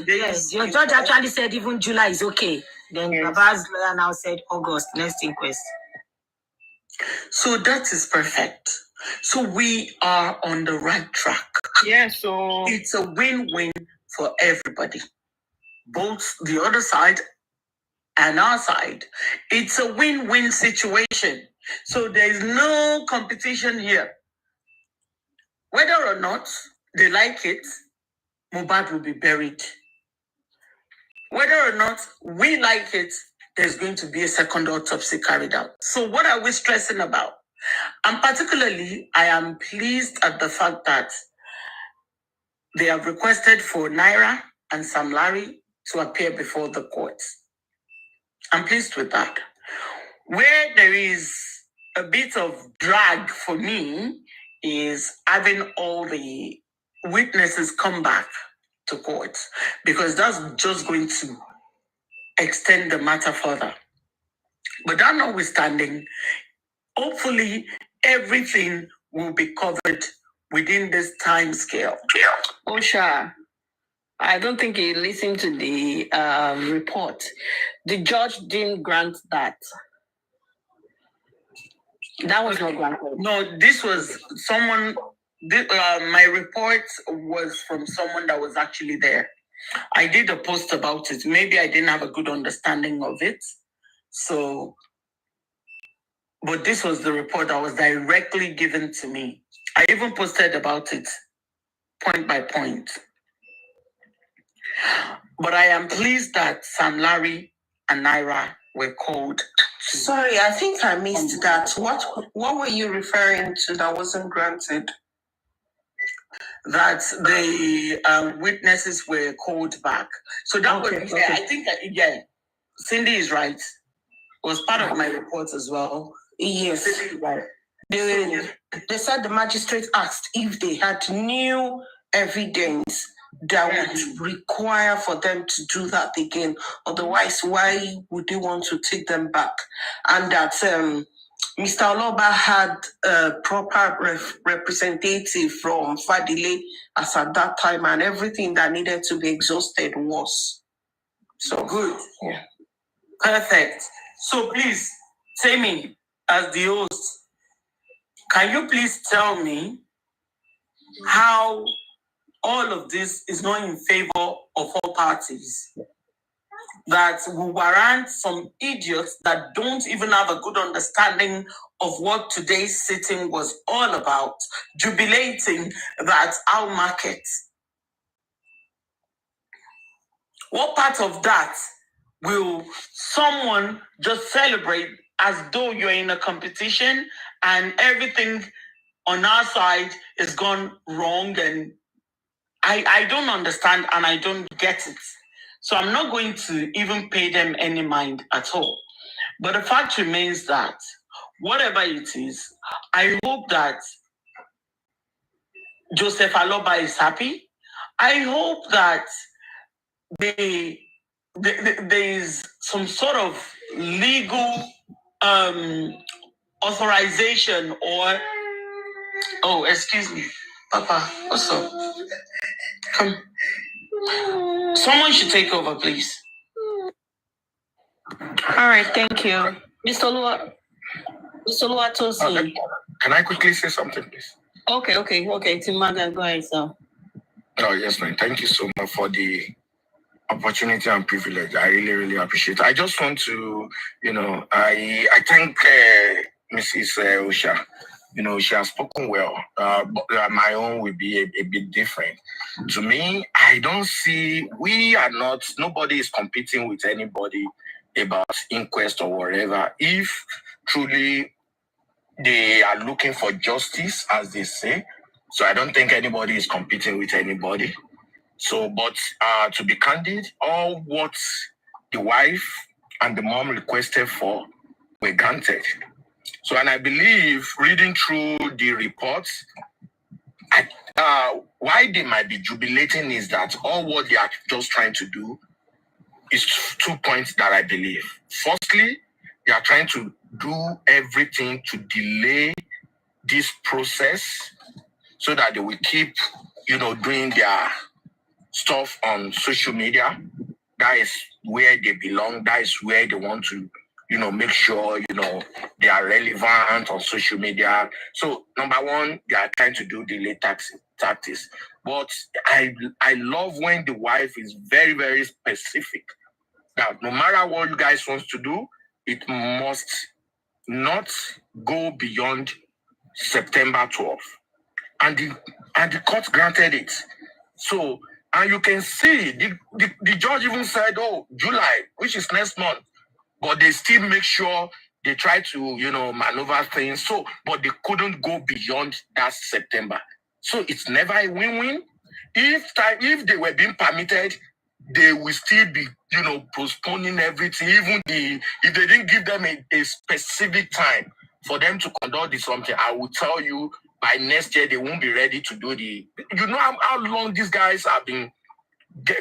yes, your judge actually said even July is okay. Then yes. Baba's lawyer now said August, next inquest. So that is perfect. So we are on the right track. Yeah, so it's a win-win for everybody. Both the other side and our side. It's a win-win situation. So there's no competition here. Whether or not they like it, Mohbad will be buried. Whether or not we like it, there's going to be a second autopsy carried out. So what are we stressing about? And particularly, I am pleased at the fact that they have requested for Naira and Sam Larry to appear before the court. I'm pleased with that. Where there is a bit of drag for me is having all the witnesses come back to court, because that's just going to extend the matter further. But that notwithstanding, hopefully everything will be covered within this time scale. Osha, I don't think he listened to the report. The judge didn't grant that. That was not granted. No, this was someone. My report was from someone that was actually there. I did a post about it. Maybe I didn't have a good understanding of it. So, but this was the report that was directly given to me. I even posted about it point by point. But I am pleased that Sam Larry and Naira were called. Sorry, I think I missed that. What were you referring to that wasn't granted? That the witnesses were called back. So that was, okay. I think, Cindy is right. It was part of my report as well. Yes. Cindy is right. They said the magistrate asked if they had new evidence that would require for them to do that again. Otherwise, why would they want to take them back? And that Mr. Oloba had a proper representative from Fadile as at that time, and everything that needed to be exhausted was. So good. Yeah. Perfect. So please, Temi, as the host, can you please tell me how all of this is not in favor of all parties? That will warrant some idiots that don't even have a good understanding of what today's sitting was all about, jubilating that our market. What part of that will someone just celebrate as though you're in a competition and everything on our side is gone wrong? And I don't understand and I don't get it. So I'm not going to even pay them any mind at all. But the fact remains that whatever it is, I hope that Joseph Aloba is happy. I hope that there is some sort of legal authorization or... Oh, excuse me. Papa, what's up? Come. Someone should take over, please. All right, thank you. Mr. Oluwatosin. Can I quickly say something, please? Okay. Timaga, go ahead, sir. Oh, yes, man. Thank you so much for the opportunity and privilege. I really, really appreciate it. I just want to, I thank Mrs. Osha. She has spoken well, but my own will be a bit different. To me, I don't see, nobody is competing with anybody about inquest or whatever. If truly they are looking for justice, as they say, so I don't think anybody is competing with anybody. So, but to be candid, all what the wife and the mom requested for were granted. So, and I believe reading through the reports, why they might be jubilating is that all what they are just trying to do is 2 points that I believe. Firstly, they are trying to do everything to delay this process so that they will keep, doing their stuff on social media. That is where they belong. That is where they want to, make sure, they are relevant on social media. So, number one, they are trying to do delay tactics. But I love when the wife is very, very specific that no matter what you guys want to do, it must not go beyond September 12th. And the court granted it. So, and you can see the judge even said, July, which is next month, but they still make sure they try to, maneuver things. So, but they couldn't go beyond that September. So it's never a win-win. If they were being permitted, they will still be, postponing everything. Even if they didn't give them a specific time for them to conduct something, I will tell you, by next year, they won't be ready to do how long these guys have been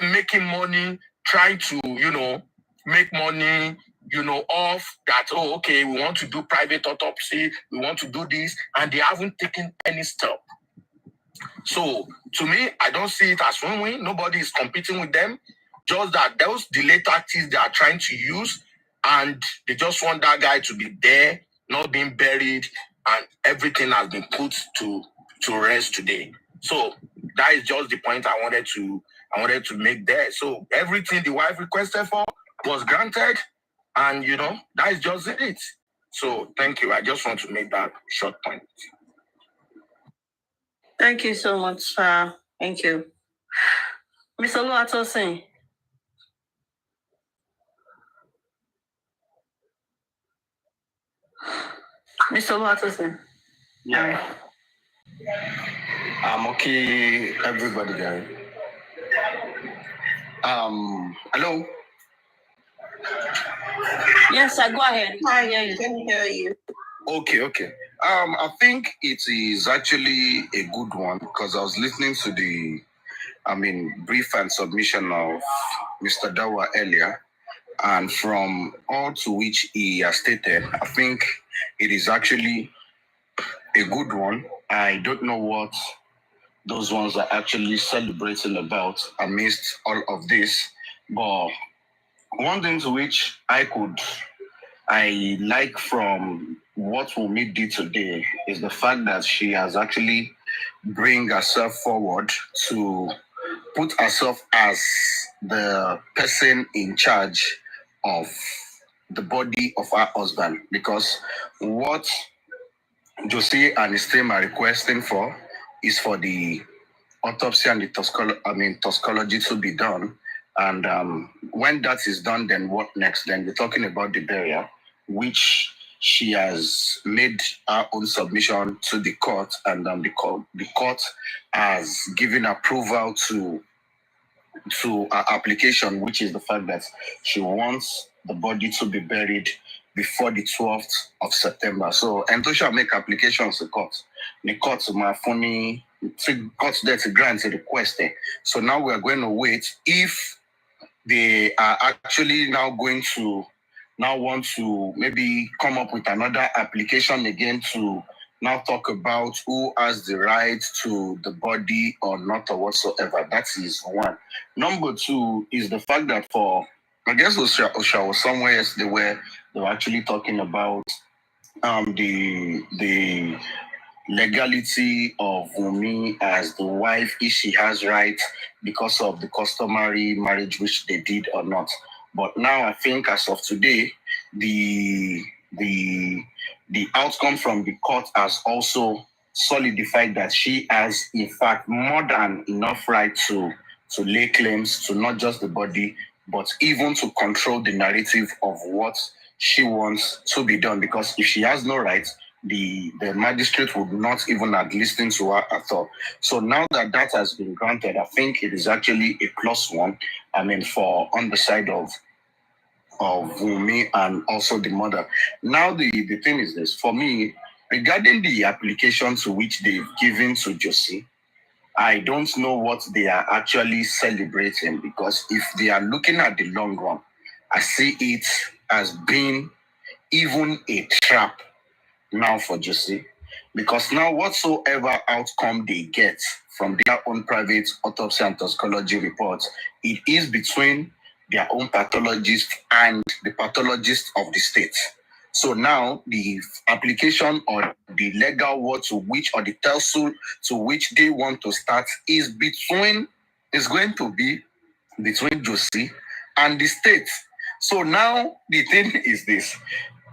making money, trying to, make money, off that, we want to do private autopsy, we want to do this, and they haven't taken any step. So, to me, I don't see it as win-win. Nobody is competing with them. Just that those delay tactics they are trying to use, and they just want that guy to be there, not being buried, and everything has been put to rest today. So that is just the point I wanted to make there. So everything the wife requested for was granted, and that is just it. So thank you. I just want to make that short point. Thank you so much, sir. Thank you. Mr. Oluwatosin. Mr. Oluwatosin. Yeah. I'm okay, everybody there. Hello? Yes, sir, go ahead. I can hear you. Okay. I think it is actually a good one because I was listening to the, brief and submission of Mr. Dawa earlier, and from all to which he has stated, I think it is actually a good one. I don't know what those ones are actually celebrating about amidst all of this, but one thing to which I like from what Wunmi did today is the fact that she has actually bring herself forward to put herself as the person in charge of the body of her husband, because what Josie and his team are requesting for is for the autopsy and the toxicology to be done. And when that is done, then what next? Then we're talking about the burial, which she has made her own submission to the court, and the court has given approval to her application, which is the fact that she wants the body to be buried before the 12th of September. So, and to shall make applications to court. The court my funny court there to grant a request. So now we are going to wait if they are actually now going to want to maybe come up with another application again to now talk about who has the right to the body or not or whatsoever. That is one. Number two is the fact that I guess Osha was somewhere yesterday where they were actually talking about the legality of Wunmi as the wife, if she has rights because of the customary marriage which they did or not. But now I think as of today, the outcome from the court has also solidified that she has in fact more than enough right to lay claims to not just the body, but even to control the narrative of what she wants to be done. Because if she has no rights, the magistrate would not even have listened to her at all. So now that that has been granted, I think it is actually a +1. I mean, for on the side of Wunmi and also the mother. Now the thing is this, for me, regarding the application to which they've given to Josie, I don't know what they are actually celebrating, because if they are looking at the long run, I see it as being even a trap now for Josie, because now whatsoever outcome they get from their own private autopsy and toxicology reports, it is between their own pathologist and the pathologist of the state. So now the application or the legal word to which, or the tussle to which they want to start is going to be between Josie and the state. So now the thing is this: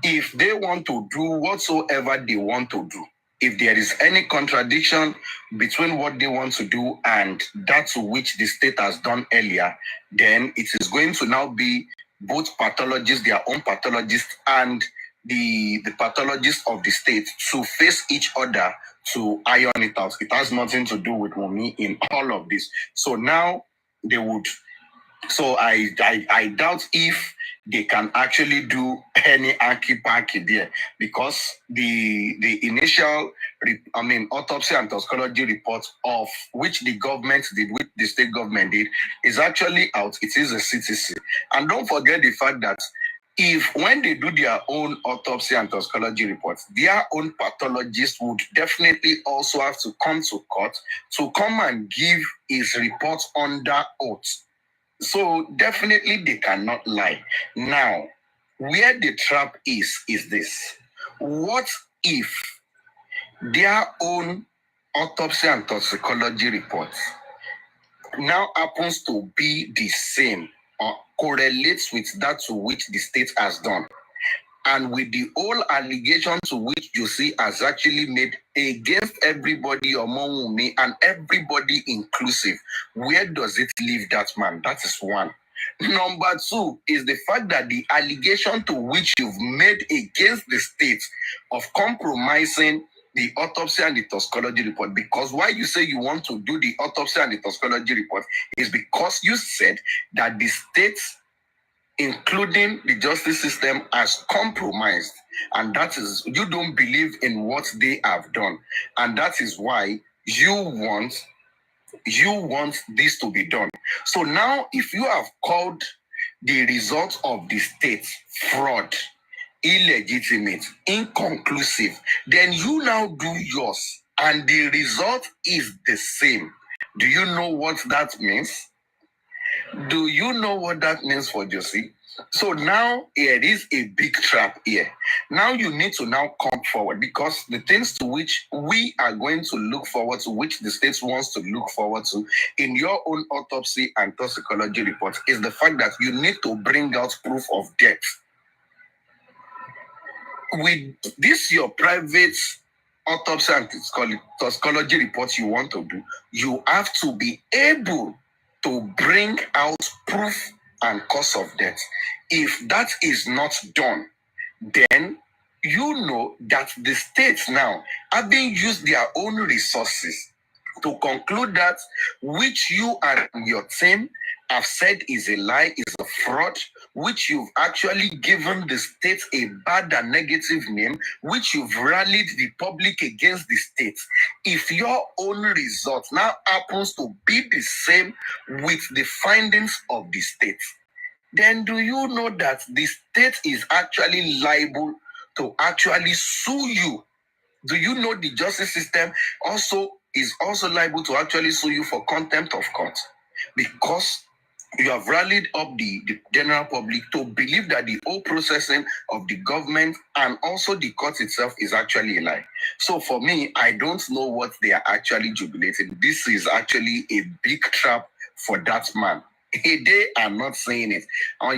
if they want to do whatsoever they want to do, if there is any contradiction between what they want to do and that to which the state has done earlier, then it is going to now be both pathologists, their own pathologists, and the pathologist of the state to face each other to iron it out. It has nothing to do with Wunmi in all of this. So now they would. So I doubt if they can actually do any hanky-panky there, because the initial, autopsy and toxicology report of which the government did, which the state government did, is actually out. It is a CTC. And don't forget the fact that when they do their own autopsy and toxicology reports, their own pathologist would definitely also have to come to court to come and give his report under oath. So definitely they cannot lie. Now, where the trap is this: what if their own autopsy and toxicology reports now happens to be the same or correlates with that to which the state has done, and with the whole allegation to which Josie has actually made against everybody among Wunmi and everybody inclusive? Where does it leave that man? That is one. Number two is the fact that the allegation to which you've made against the state of compromising the autopsy and the toxicology report, because why you say you want to do the autopsy and the toxicology report is because you said that the state, including the justice system, has compromised, and that is, you don't believe in what they have done, and that is why you want this to be done. So now, if you have called the results of the state fraud, illegitimate, inconclusive, then you now do yours, and the result is the same. Do you know what that means? Do you know what that means for Josie? So now there is a big trap here. Now you need to now come forward, because the things to which we are going to look forward to, which the state wants to look forward to in your own autopsy and toxicology report, is the fact that you need to bring out proof of death. With this, your private autopsy and toxicology report you want to do, you have to be able to bring out proof and cause of death. If that is not done, then you know that the states now have been used their own resources to conclude that which you and your team have said is a lie, is a fraud, which you've actually given the state a bad and negative name, which you've rallied the public against the state. If your own result now happens to be the same with the findings of the state, then do you know that the state is actually liable to actually sue you? Do you know the justice system is also liable to actually sue you for contempt of court? Because you have rallied up the general public to believe that the whole processing of the government and also the court itself is actually a lie. So for me, I don't know what they are actually jubilating. This is actually a big trap for that man. They are not saying it. Or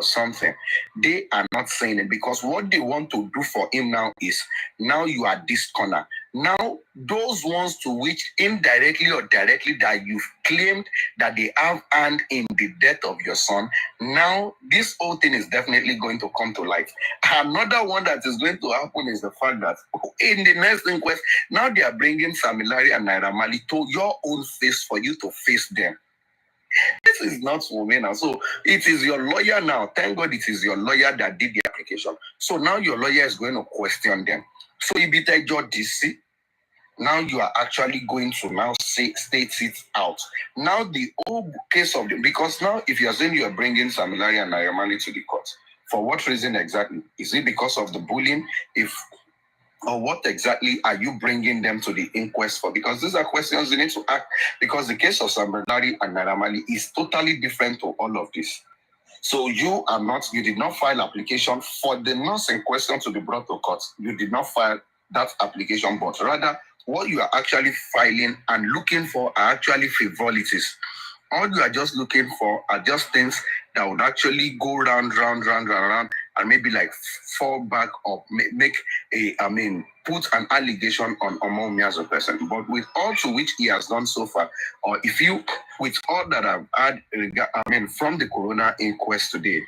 something. They are not saying it because what they want to do for him now is, now you are this corner. Now, those ones to which indirectly or directly that you've claimed that they have hand in the death of your son, now this whole thing is definitely going to come to light. Another one that is going to happen is the fact that in the next inquest, now they are bringing Sam Larry and Naira Marley to your own face for you to face them. This is not for me now. So it is your lawyer now. Thank God it is your lawyer that did the application. So now your lawyer is going to question them. So if you take your DC, now you are actually going to now state it out. Now the whole case of them, because now if you are saying you are bringing Sam Larry and Naira Marley to the court, for what reason exactly? Is it because of the bullying? Or what exactly are you bringing them to the inquest for? Because these are questions you need to ask. Because the case of Sam Larry and Naira Marley is totally different to all of this. So you did not file application for the nurse in question to be brought to court. You did not file that application, but rather what you are actually filing and looking for are actually frivolities. All you are just looking for are just things that would actually go round, and maybe like fall back or put an allegation on Omar as a person. But with all to which he has done so far, or with all that I've had, from the Corona inquest today,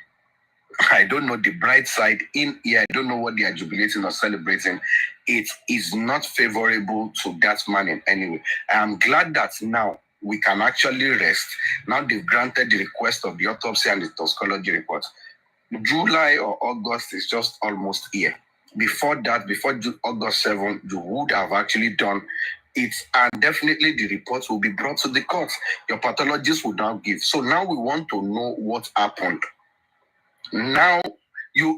I don't know the bright side in here. I don't know what they are jubilating or celebrating. It is not favorable to that man in any way. I am glad that now we can actually rest. Now they've granted the request of the autopsy and the toxicology report. July or August is just almost here. Before that, before August 7, you would have actually done it, and definitely the reports will be brought to the court. Your pathologist would now give. So now we want to know what happened. Now,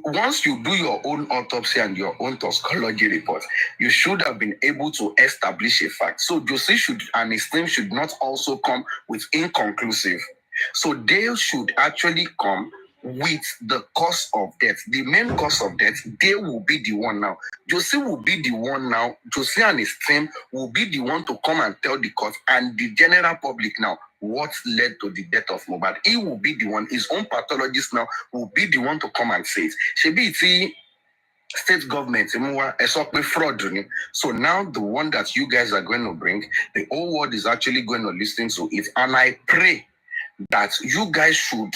once you do your own autopsy and your own toxicology report, you should have been able to establish a fact. So Jose and his team should not also come with inconclusive. So they should actually come with the cause of death, the main cause of death. They will be the one now. Jose will be the one now. Jose and his team will be the one to come and tell the court and the general public now what led to the death of Mohbad. He will be the one. His own pathologist now will be the one to come and say it. Shebi state government, fraud. So now the one that you guys are going to bring, the whole world is actually going to listen to it. And I pray that you guys should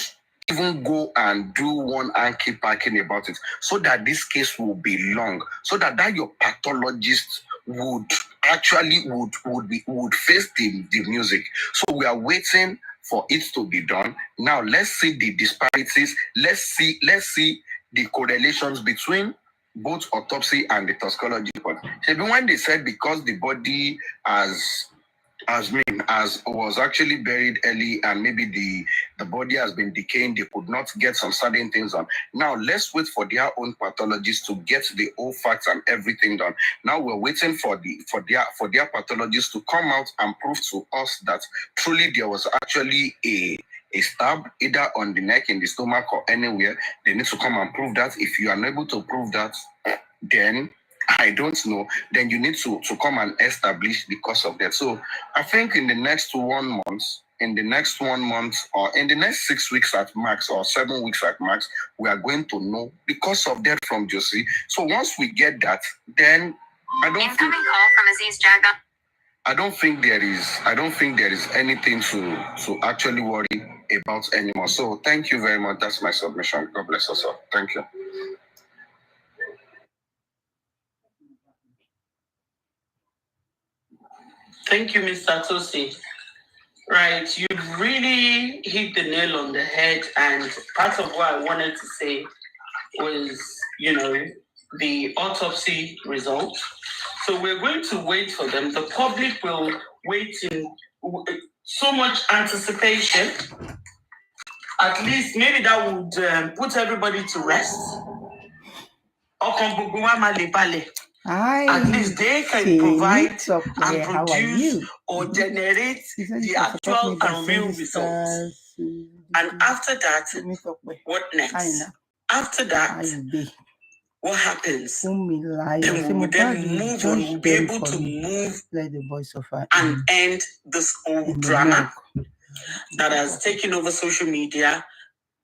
even go and do one and keep packing about it, so that this case will be long, so that your pathologist would actually would face the music. So we are waiting for it to be done. Now let's see the disparities. Let's see the correlations between both autopsy and the toxicology report. When they said because the body was actually buried early and maybe the body has been decaying, they could not get some certain things done. Now let's wait for their own pathologists to get the whole facts and everything done. Now we're waiting for their pathologists to come out and prove to us that truly there was actually a stab either on the neck, in the stomach, or anywhere. They need to come and prove that. If you are unable to prove that, then I don't know, then you need to come and establish the cause of death. So I think in the next 1 month, or in the next 6 weeks at max, or 7 weeks at max, we are going to know the cause of death from Josie. So once we get that, then I don't think there is anything to actually worry about anymore. So thank you very much. That's my submission. God bless us all. Thank you. Thank you, Mr. Tosi. Right, you really hit the nail on the head, and part of what I wanted to say was, the autopsy results. So we're going to wait for them. The public will wait in so much anticipation. At least maybe that would put everybody to rest. At least they can provide and produce or generate the actual and real results. And after that, what next? After that, what happens? Then we will then move on. We'll be able to move and end this whole drama that has taken over social media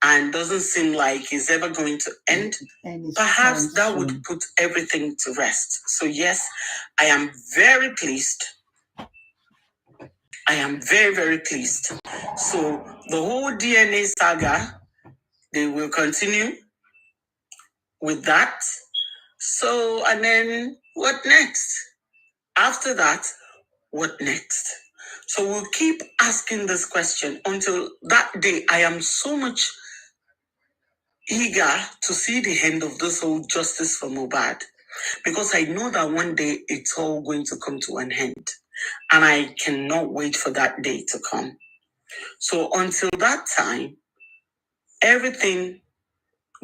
and doesn't seem like it's ever going to end. Perhaps that would put everything to rest. So yes, I am very pleased. I am very, very pleased. So the whole DNA saga, they will continue with that. So, and then what next? After that, what next? So we'll keep asking this question until that day. I am so much eager to see the end of this whole justice for Mohbad, because I know that one day it's all going to come to an end, and I cannot wait for that day to come. So until that time, everything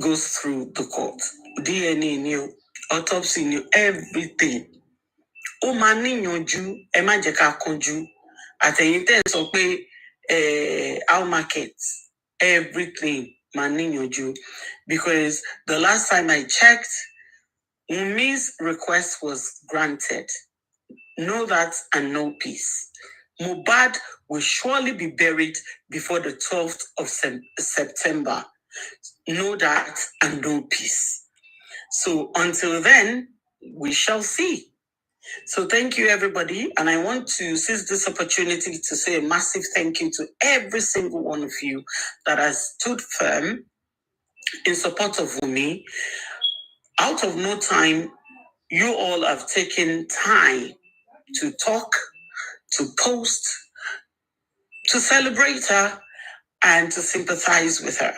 goes through the court. DNA new, autopsy new, everything. Ó máa níyànjú, ẹ má jẹ́ ká kánjú. Àtẹ̀yìn tẹ́ ẹ sọ pé our market, everything máa níyànjú. Because the last time I checked, Wumi's request was granted. Know that and know peace. Mohbad will surely be buried before the 12th of September. Know that and know peace. So until then, we shall see. So thank you, everybody. And I want to seize this opportunity to say a massive thank you to every single one of you that has stood firm in support of Wumi. Out of no time, you all have taken time to talk, to post, to celebrate her, and to sympathize with her.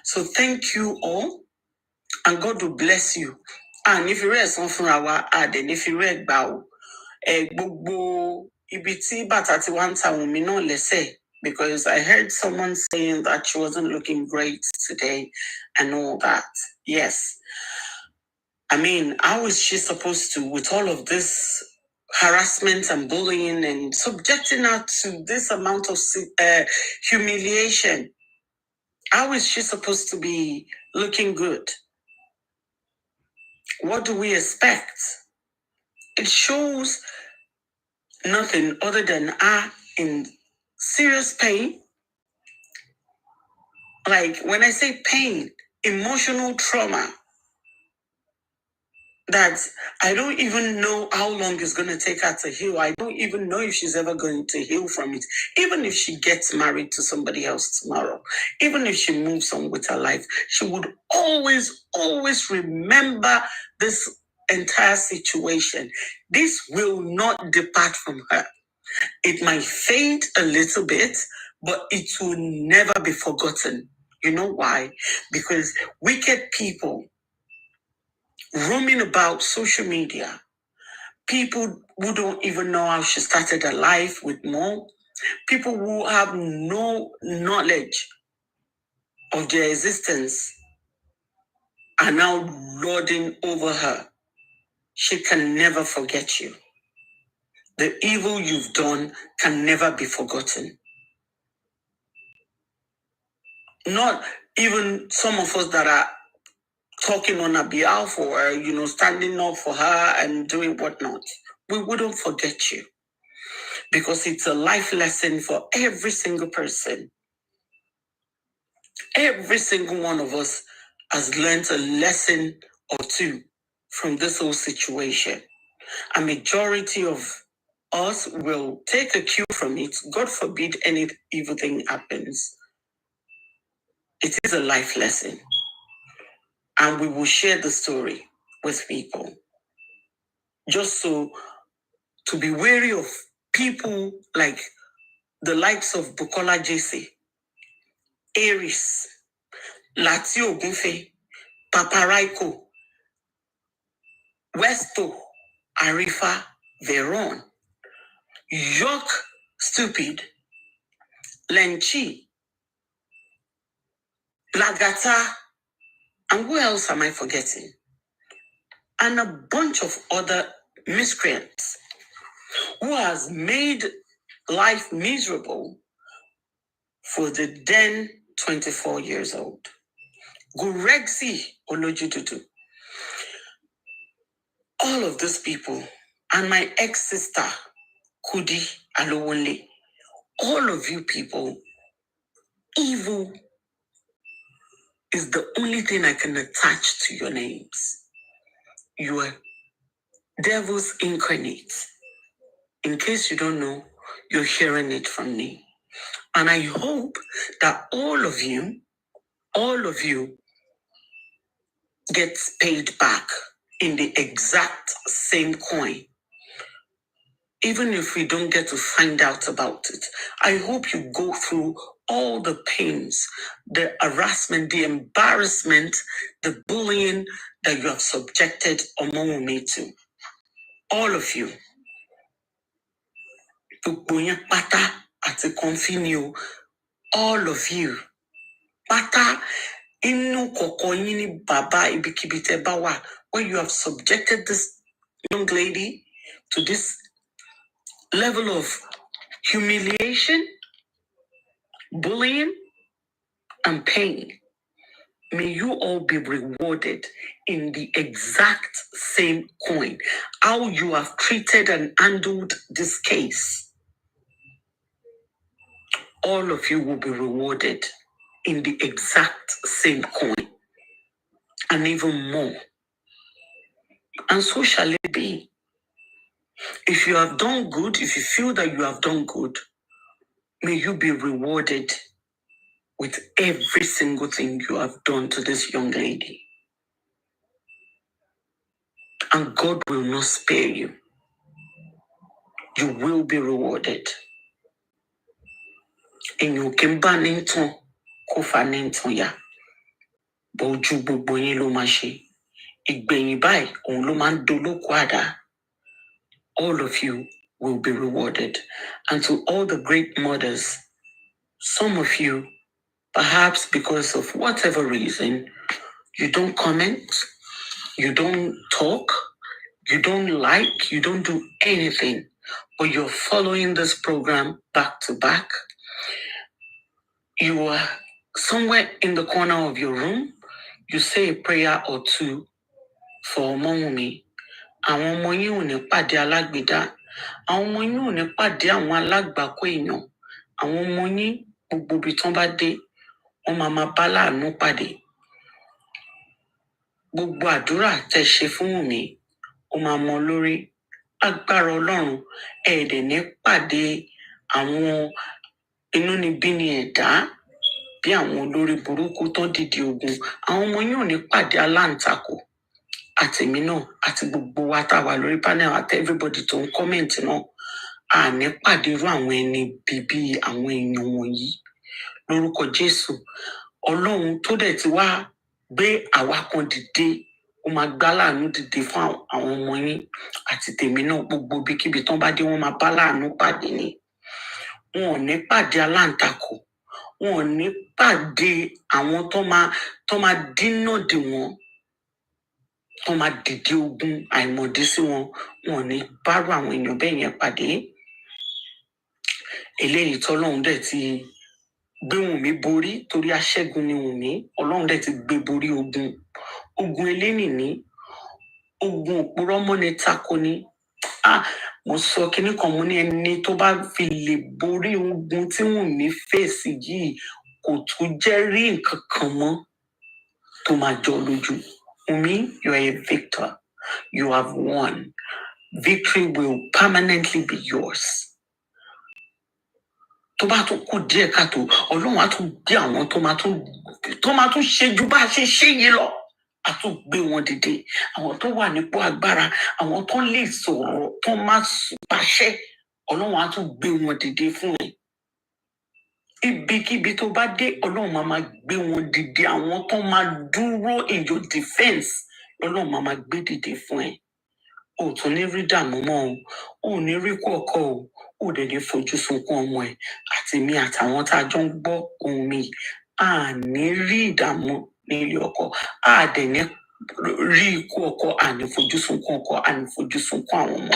So thank you all, and God will bless you. And if you read something our ad, and if you read about gbogbo ibi tí bàtà ti wá ń ta Wunmi náà lẹ́sẹ̀, because I heard someone saying that she wasn't looking great today and all that. Yes. I mean, how is she supposed to, with all of this harassment and bullying and subjecting her to this amount of humiliation, how is she supposed to be looking good? What do we expect? It shows nothing other than her in serious pain. Like when I say pain, emotional trauma, that I don't even know how long it's going to take her to heal. I don't even know if she's ever going to heal from it. Even if she gets married to somebody else tomorrow, even if she moves on with her life, she would always, always remember this entire situation. This will not depart from her. It might fade a little bit, but it will never be forgotten. You know why? Because wicked people roaming about social media, people who don't even know how she started her life with Mo, people who have no knowledge of their existence are now lording over her. She can never forget you. The evil you've done can never be forgotten. Not even some of us that are talking on her behalf or, standing up for her and doing whatnot. We wouldn't forget you, because it's a life lesson for every single person. Every single one of us has learned a lesson or two from this whole situation. A majority of us will take a cue from it. God forbid any evil thing happens. It is a life lesson. And we will share the story with people. Just so to be wary of people like the likes of Bukola Jesse, Aries, Lati Ogunfe, Papa Raiko, Westo, Arifa, Veron, York Stupid, Lenchi, Lagata, and who else am I forgetting? and a bunch of other miscreants who has made life miserable for the then 24 years old. Gurexi Olojududu. All of these people, and my ex-sister, Kudi Alowole, all of you people, evil is the only thing I can attach to your names. You are devils incarnate. In case you don't know, you're hearing it from me. And I hope that all of you gets paid back in the exact same coin. Even if we don't get to find out about it, I hope you go through all the pains, the harassment, the embarrassment, the bullying that you have subjected Omowumi to. All of you. All of you. Pata inu kokoyini baba ibikibite bawa, where you have subjected this young lady to this level of humiliation, bullying, and pain. May you all be rewarded in the exact same coin. How you have treated and handled this case, all of you will be rewarded in the exact same coin, and even more. And so shall it be. If you have done good, if you feel that you have done good, may you be rewarded with every single thing you have done to this young lady. And God will not spare you. You will be rewarded. And you can ban into kofa ninton ya. Boju gbogbo yin lo ma ṣe. Ìgbẹ̀yìn báyìí, òun ló máa ń dolóko àdá. All of you will be rewarded. And to all the great mothers, some of you, perhaps because of whatever reason, you don't comment, you don't talk, you don't like, you don't do anything, but you're following this program back to back. You are somewhere in the corner of your room, you say a prayer or two for Omowumi. Àwọn ọmọ yín ò ní pàdé alágbèdá. Àwọn ọmọ yín ò ní pàdé àwọn alágbàkó èèyàn. Àwọn ọmọ yín gbogbo ibi tán bá dé, wọ́n máa bá láàánú pàdé. Gbogbo àdúrà tẹ́ ṣe fún Wùmí, ó máa mọ lórí. Agbára Ọlọ́run, ẹ dẹ̀ ní pàdé àwọn inúnibíni ẹ̀dá bí àwọn olórí burúkú tó dìde ogun. Àwọn ọmọ yín ò ní pàdé aláǹtakò. Àtèmi náà, àti gbogbo wa tá wà lórí panel, àti everybody tó ń comment náà, a ní pàdé irú àwọn ẹni bíbí àwọn èèyàn wọ̀nyí. Lórúkọ Jésù, Ọlọ́run tó dẹ̀ ti wá gbé àwa kan dìde, ó máa gbá láàánú dìde fún àwọn ọmọ yín àti tèmi náà. Gbogbo ibikíbi tán bá dé, wọ́n máa bá láàánú pàdé ni. Wọn ò ní pàdé aláǹtakò. Wọn ò ní pàdé àwọn tó máa dínà dè wọ́n, tó máa dìde ogun àìmọ̀dí sí wọn. Wọn ò ní bárò àwọn èèyàn bẹ́ẹ̀ yẹn pàdé. Eléyìí tọ́lọ́run dẹ̀ ti gbé Wùmí borí, torí aṣẹ́gun ni Wùmí. Ọlọ́run dẹ̀ ti gbé borí ogun elénìní, ogun òpùrọ́ mọ́ni tako ni. Mo sọ kinní kan, mo ní ẹni tó bá fi lè borí ogun tí Wùmí fèsì yìí kò tún jẹ́ rí nǹkan kan mọ́ tó máa jọ lójú. Wùmí, you are a victor. You have won. Victory will permanently be yours. Tó bá tún kù díẹ̀ káàtó, Ọlọ́run á tún gbé àwọn tó máa tún ṣe ju bá a ṣe ṣe yìí lọ. A tún gbé wọn dìde. Àwọn tó wà nípò agbára, àwọn tó lè sọ̀rọ̀, tó máa pàṣẹ, Ọlọ́run á tún gbé wọn dìde fún ẹ. Ibikíbi tó bá dé, Ọlọ́run máa gbé wọn dìde. Àwọn tó máa dúró in your defense, Ọlọ́run máa gbé dìde fún ẹ. O tún ní rí dààmú mọ́ o, ò ní rí kọ̀ọ̀kọ̀ o, ò dẹ̀ ní fojú sunkún ọmọ ẹ. Àti mi àtàwọn tá a jọ ń gbọ́ ohùn mi, a ní rí ìdààmú ní ilé ọkọ. A dẹ̀ ní rí ikú ọkọ ànífojúsunkún ọkọ ànífojúsunkún àwọn ọmọ.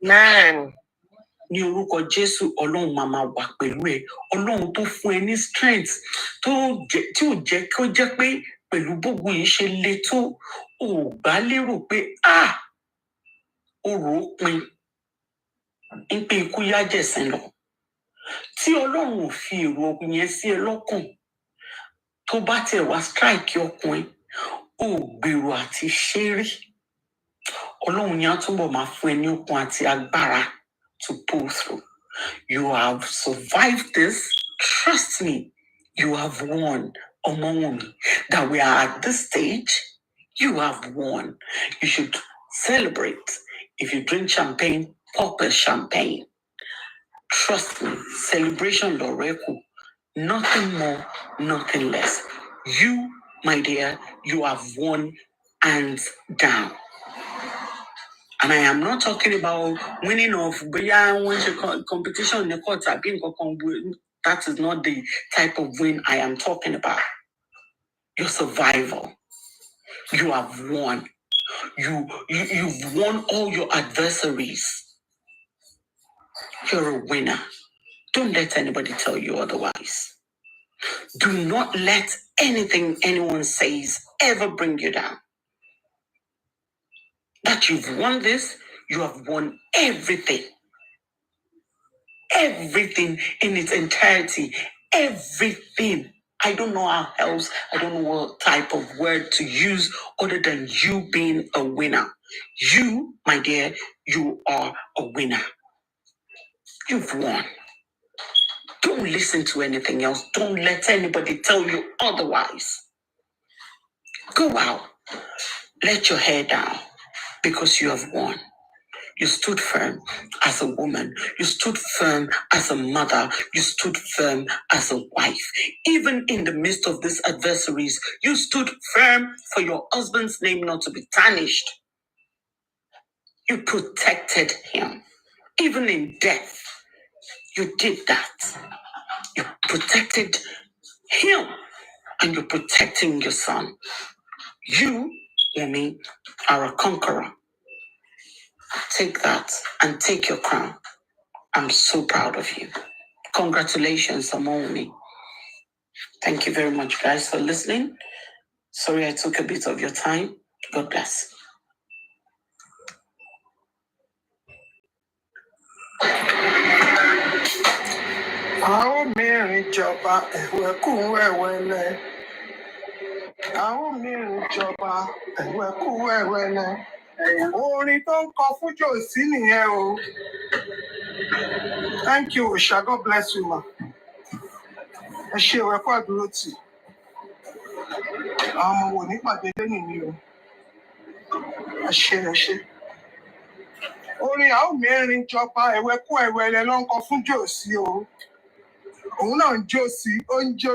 Man. Ní orúkọ Jésù, Ọlọ́run máa wà pẹ̀lú ẹ. Ọlọ́run tó fún ẹ ní strength tí ò jẹ́ kó jẹ́ pé pẹ̀lú gbogbo yìí ṣe le tó ò bá lérò pé ó rò ó pin ń pé ikú yá jẹ̀sìn lọ. Tí Ọlọ́run ò fi èrò yẹn sí ẹ lọ́kàn tó bá tiẹ̀ wá strike ọkùnrin ò gbèrò àti ṣeré. Ọlọ́run yẹn á túbọ̀ máa fún ẹ ní okun àti agbára to pull through. You have survived this. Trust me, you have won. Omowumi, that we are at this stage, you have won. You should celebrate. If you drink champagne, pop a champagne. Trust me, celebration Loreku. Nothing more, nothing less. You, my dear, you have won hands down. And I am not talking about winning of competition in the court. That is not the type of win I am talking about. Your survival. You have won. You've won all your adversaries. You're a winner. Don't let anybody tell you otherwise. Do not let anything anyone says ever bring you down. That you've won this, you have won everything. Everything in its entirety. Everything. I don't know how else, I don't know what type of word to use other than you being a winner. You, my dear, you are a winner. You've won. Don't listen to anything else. Don't let anybody tell you otherwise. Go out. Let your hair down. Because you have won. You stood firm as a woman. You stood firm as a mother. You stood firm as a wife. Even in the midst of these adversaries, you stood firm for your husband's name not to be tarnished. You protected him. Even in death, you did that. You protected him. And you're protecting your son. You, Wumi, are a conqueror. Take that and take your crown. I'm so proud of you. Congratulations, Wumi. Thank you very much, guys, for listening. Sorry I took a bit of your time. God bless. Àwọn mìíràn jọba ẹ̀wẹ̀kú ẹ̀wẹ̀lẹ̀. Àwọn mìíràn jọba ẹ̀wẹ̀kú ẹ̀wẹ̀lẹ̀. Orin tó ń kọ fún Jòsí nìyẹn o. Thank you, Osha. God bless you, ma. Ẹ ṣé o, ẹ kú àdúró tì. Àwọn ọmọ wò ní pàdé lẹ́yìn mi o. Ẹ ṣé. Orin àwọn mìíràn jọba ẹ̀wẹ̀kú ẹ̀wẹ̀lẹ̀ ló ń kọ fún Jòsí o. Òun náà ń jó sí, ó ń jó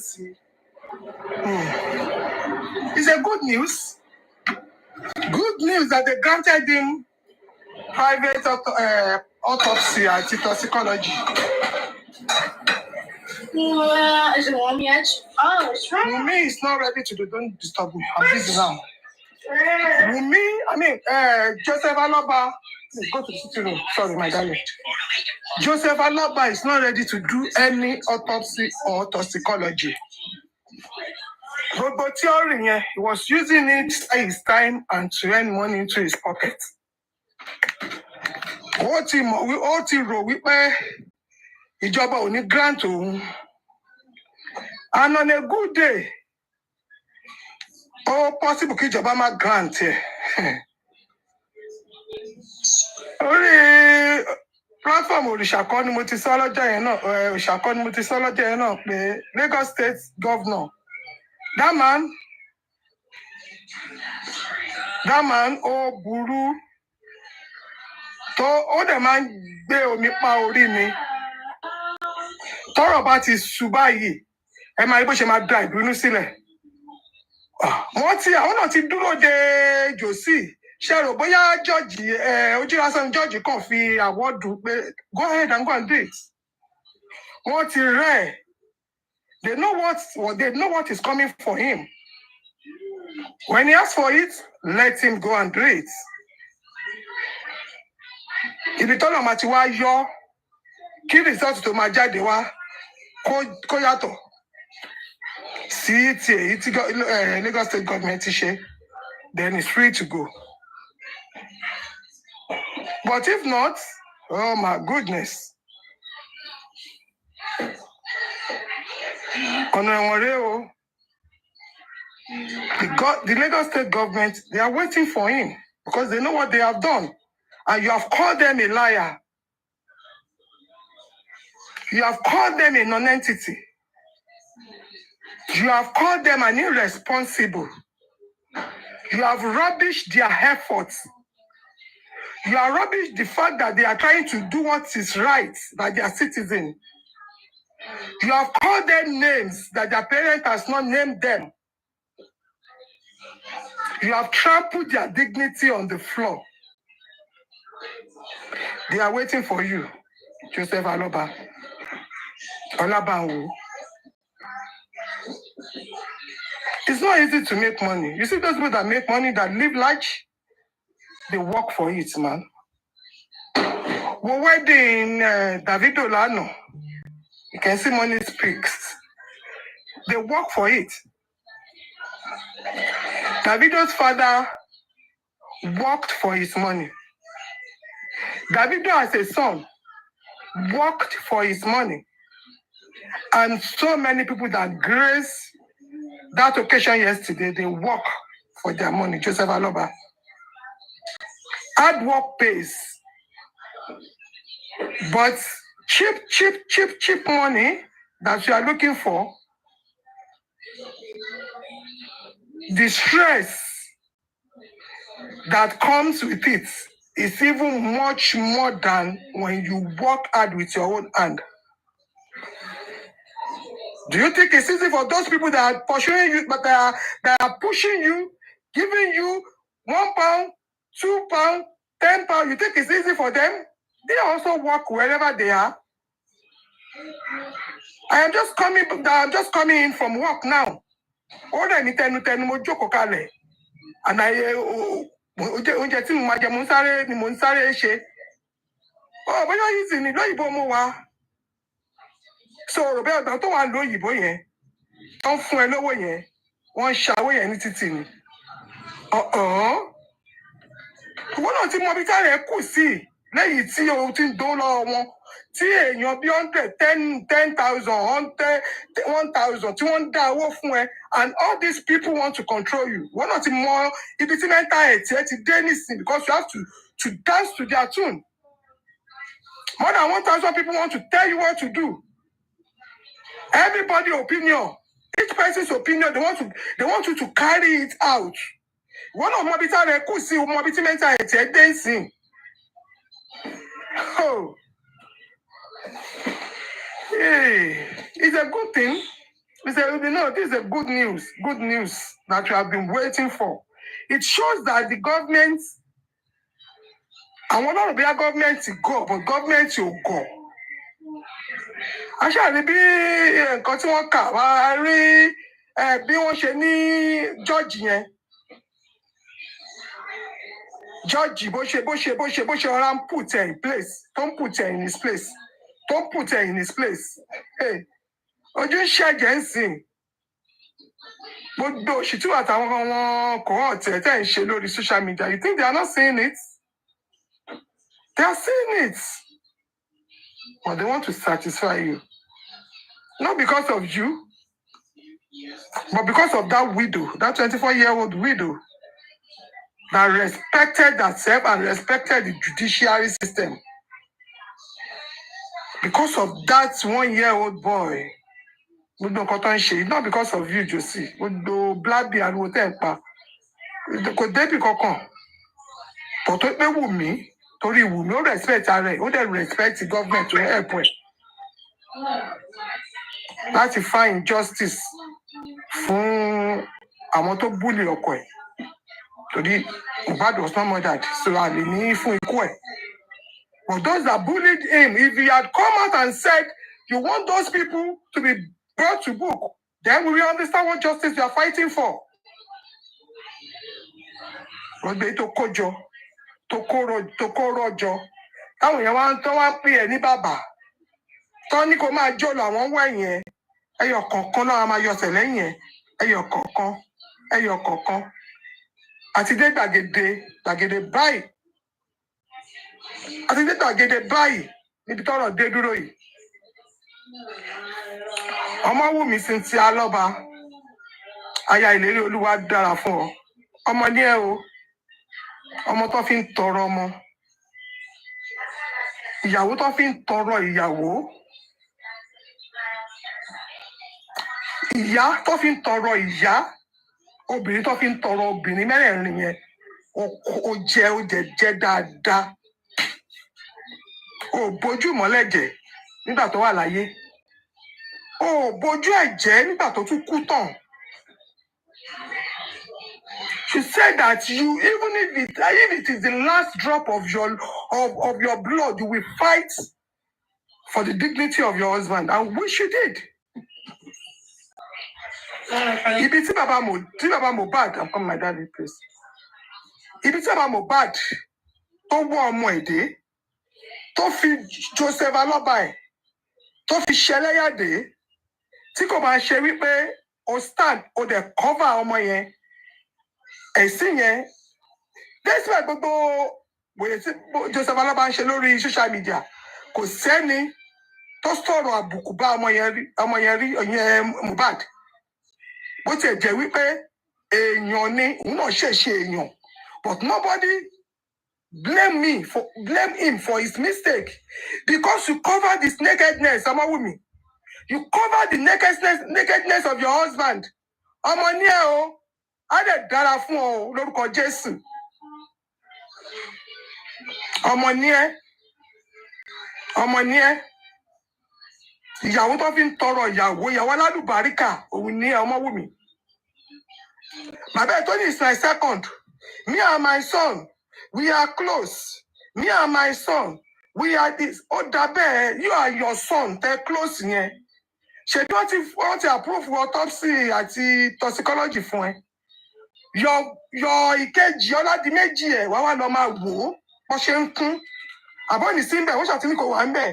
sí. It's a good news. Good news that they granted him private autopsy and toxicology. Is it warm yet? Oh, it's right. Wumi is not ready to do. Don't disturb me. I'm busy now. Joseph Aloba. Please go to the sitting room. Sorry, my darling. Joseph Aloba is not ready to do any autopsy or toxicology. But theory, he was using it his time and to earn money into his pocket. Ó ti rò wípé ìjọba ò ní grant òun. And on a good day, possible kí ìjọba má grant ẹ̀. Orí platform Òrìṣàkọ́ ni mo ti sọ lọ́jọ́ yẹn náà, pé Lagos State Governor, that man, ó burú. Ó dẹ̀ máa ń gbé omi pa orí ni. Tọ́rọ̀ bá ti ṣú báyìí, ẹ máa rí bó ṣe máa da ìbínú sílẹ̀. Àwọn náà ti dúró de Jòsí. Ṣé rò bóyá George, ojú lásán George kàn fi àwọ́dù pé go ahead and go and do it. Wọ́n ti rẹ̀. They know what is coming for him. When he asks for it, let him go and do it. If you tell him that you are your key result to my jáde wá, kó yàtọ̀. See it, Lagos State government ṣe, then it's free to go. But if not, oh my goodness. The Lagos State government, they are waiting for him because they know what they have done. And you have called them a liar. You have called them a non-entity. You have called them an irresponsible. You have rubbished their efforts. You have rubbished the fact that they are trying to do what is right by their citizens. You have called them names that their parent has not named them. You have trampled their dignity on the floor. They are waiting for you, Joseph Aloba. Olabanwo. It's not easy to make money. You see those people that make money, that live large, they work for it, man. We're wedding David Olano. You can see money speaks. They work for it. Davido's father worked for his money. Davido as a son worked for his money. And so many people that grace that occasion yesterday, they work for their money. Joseph Aloba. Hard work pays. But cheap money that you are looking for, the stress that comes with it is even much more than when you work hard with your own hand. Do you think it's easy for those people that are pursuing you, but that are pushing you, giving you £1, £2, £10? You think it's easy for them? They also work wherever they are. I'm just coming in from work now. And oh, but you're using it. So Roberto tó wà lóyìnbó yẹn wọ́n fún ẹ lówó yẹn wọ́n ṣàwó yẹn ní títì ni. Ìwọ náà ti mọ ibi tá rẹ̀ kù sí lẹ́yìn tí o ti ń dó lọ́wọ́ wọn tí èèyàn bí 10,000 1,000 tí wọ́n ń dá owó fún ẹ, and all these people want to control you. Ìwọ náà ti mọ ibi tí mental health ẹ ti dé nísìn because you have to dance to their tune. More than 1,000 people want to tell you what to do. Everybody's opinion, each person's opinion, they want you to carry it out. One of my bitter could see my bitter mental dancing. Oh, hey, it's a good thing. This is a good news that you have been waiting for. It shows that the government, and one of the government to go, but government will go. Actually, bí nǹkan tí wọ́n kà wá rí bí wọ́n ṣe ní George yẹn. George bó ṣe ọ̀rá ń put her in place. Don't put her in his place. Don't put her in his place. Hey, ojú ń ṣẹ̀jẹ̀ ń sìn. Gbogbo òṣìtú àtàwọn wọn kò hàn tẹ̀ ń ṣe lórí social media. You think they are not seeing it? They are seeing it. But they want to satisfy you. Not because of you, but because of that widow, that 24-year-old widow that respected herself and respected the judiciary system. Because of that 1-year-old boy, it's not because of you, Josie. Blabby and Wotempa. Could they be cockon? But what they will me, Tori will no respect her, who they respect the government to help with. Láti find justice fún àwọn tó bully ọkọ ẹ̀. Torí Mohbad was not murdered, so a lè ní fún ikú ẹ̀. But those that bullied him, if he had come out and said, you want those people to be brought to book, then we will understand what justice you are fighting for. gbé tó kójọ tó kó rọjọ táwọn èèyàn wá tó wá pè ẹ́ ní bàbá tó ní kó máa jó lọ àwọn wẹ̀yìn ẹ̀ ẹyọ kọ̀ọ̀kan náà máa yọsẹ̀ lẹ́yìn ẹ̀ ẹyọ kọ̀ọ̀kan àti dé gbàgede báyìí níbi tọ́rọ̀ dé dúró yìí. Ọmọwùmí Cynthia Lọ́ba aya ìlérí Olúwa dára fún ọ ọmọ ní ẹ o ọmọ tó fi ń tọrọ ọmọ ìyàwó tó fi ń tọrọ ìyàwó ìyá tó fi ń tọrọ ìyá obìnrin tó fi ń tọrọ obìnrin mẹ́rẹ̀ẹ̀rin yẹn ó jẹ dáadáa ó bójú mọ́lẹ̀jẹ̀ nígbà tó wà láyé ó bójú ẹ̀jẹ̀ nígbà tó tún kú tán. She said that you, even if it is the last drop of your blood, you will fight for the dignity of your husband, and which you did. Ibi tí bàbá Mohbad, I'm coming, my daddy, please. Ibi tí bàbá Mohbad tó wọ ọmọ èdè, tó fi Joseph Aloba ẹ̀, tó fi ṣẹlẹ́yàdé, tí kò máa ṣe wípé o stand o dẹ̀ cover ọmọ yẹn. Ẹ̀sìn yẹn despite gbogbo wòye tí Joseph Aloba ń ṣe lórí social media kò sẹ́ni tó sọ̀rọ̀ àbùkù bá ọmọ yẹn rí ọ̀yẹn Mohbad bó tiẹ̀ jẹ́ wípé èèyàn ni òun náà ṣèṣe èèyàn but nobody blame him for his mistake because you cover this nakedness Ọmọwùmí you cover the nakedness of your husband ọmọ ní ẹ o. Á dẹ̀ dára fún ọ lórúkọ Jésù. Ọmọ ní ẹ́. Ìyàwó tó fi ń tọrọ ìyàwó alálùbáríkà òun ní Ọmọwùmí. Bàbá Tony is my second. Me and my son, we are close. Me and my son, we are this. Ó dàbẹ́ you and your son tẹ́ close yẹn. Ṣé bí wọ́n ti approve autopsy àti toxicology fún ẹ? Yọ ìkejì Ọládìméjì ẹ̀ wá lọ máa wò ó bó ṣe ń kún àbọ̀ ní sí ń bẹ̀ wọ́n ṣàtìní kò wá ń bẹ̀.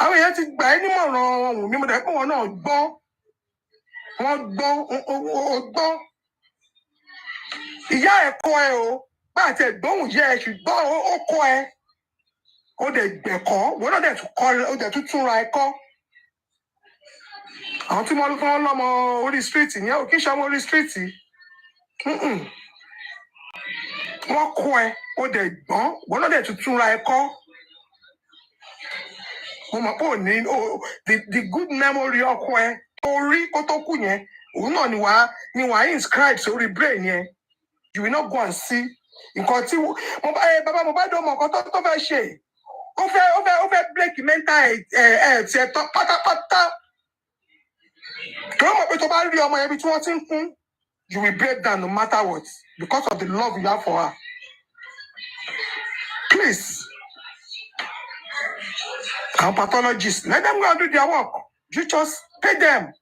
Àwọn èèyàn ti gbà ẹ́ nímọ̀ràn ọ̀hún mi mo dẹ̀ pé wọn náà gbọ́. Ìyá ẹ̀ kọ́ ẹ o bá àti ẹ̀gbọ́n yẹ ẹ ṣùgbọ́n ó kọ́ ẹ ó dẹ̀ gbẹ̀kọ́ wọn náà dẹ̀ tún túnra ẹ kọ́. Àwọn tí wọ́n lọ́mọ orí street yẹn ò kí ń ṣe ọmọ orí street wọ́n kọ́ ẹ ó dẹ̀ gbọ́n wọ́n náà dẹ̀ tuntun ra ẹ kọ́. Mo mọ̀ pé ò ní the good memory ọkọ ẹ tó rí kó tó kù yẹn òun náà ni wàá inscribe sórí brain yẹn you will not go and see nǹkan tí bàbá Mohbad ọmọ nǹkan tó fẹ́ ṣe ó fẹ́ break mental health ẹ̀ tán pátápátá. Kìlọ́ mọ̀ pé tó bá rí ọmọ yẹn bí tí wọ́n ti ń kún, you will break down no matter what because of the love you have for her. Please, our pathologists, let them go and do their work. You just pay them.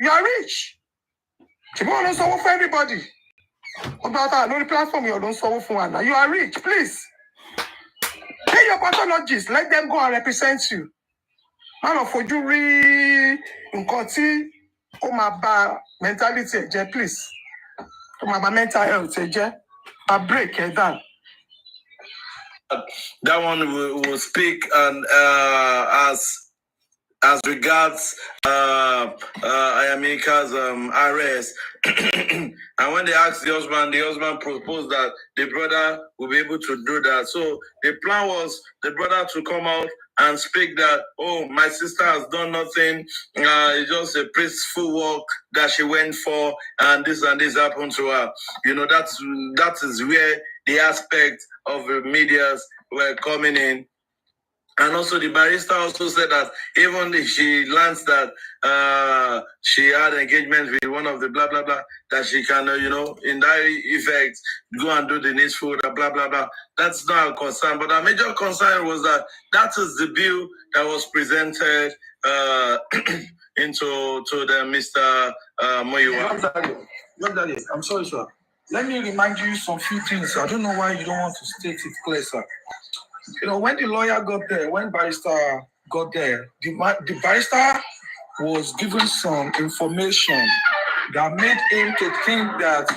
You are rich. Ṣèbí wọn ló ń sanwó for everybody. Ọba ọ̀tá lórí platform yẹn ló ń sanwó fún wa náà. You are rich, please. Pay your pathologists, let them go and represent you. Má lọ fojú rí nǹkan tí ó máa bà mentality ẹ jẹ́ please ó máa bà mental health ẹ jẹ́ a break ẹ down. That one will speak and as regards Ayamika's arrest. And when they asked the husband proposed that the brother will be able to do that. So the plan was the brother to come out and speak that, oh, my sister has done nothing. It's just a peaceful walk that she went for, and this happened to her. You know, that is where the aspect of the medias were coming in. And also the barrister also said that even if she learns that she had engagement with one of the blah, blah, blah, that she can, in that effect, go and do the needful, blah, blah, blah. That's not a concern. But our major concern was that is the bill that was presented into to the Mr. Muyiwa. Young Daddy, I'm sorry, sir. Let me remind you some few things. I don't know why you don't want to state it clear, sir. You know, when the lawyer got there, when barrister got there, the barrister was given some information that made him to think that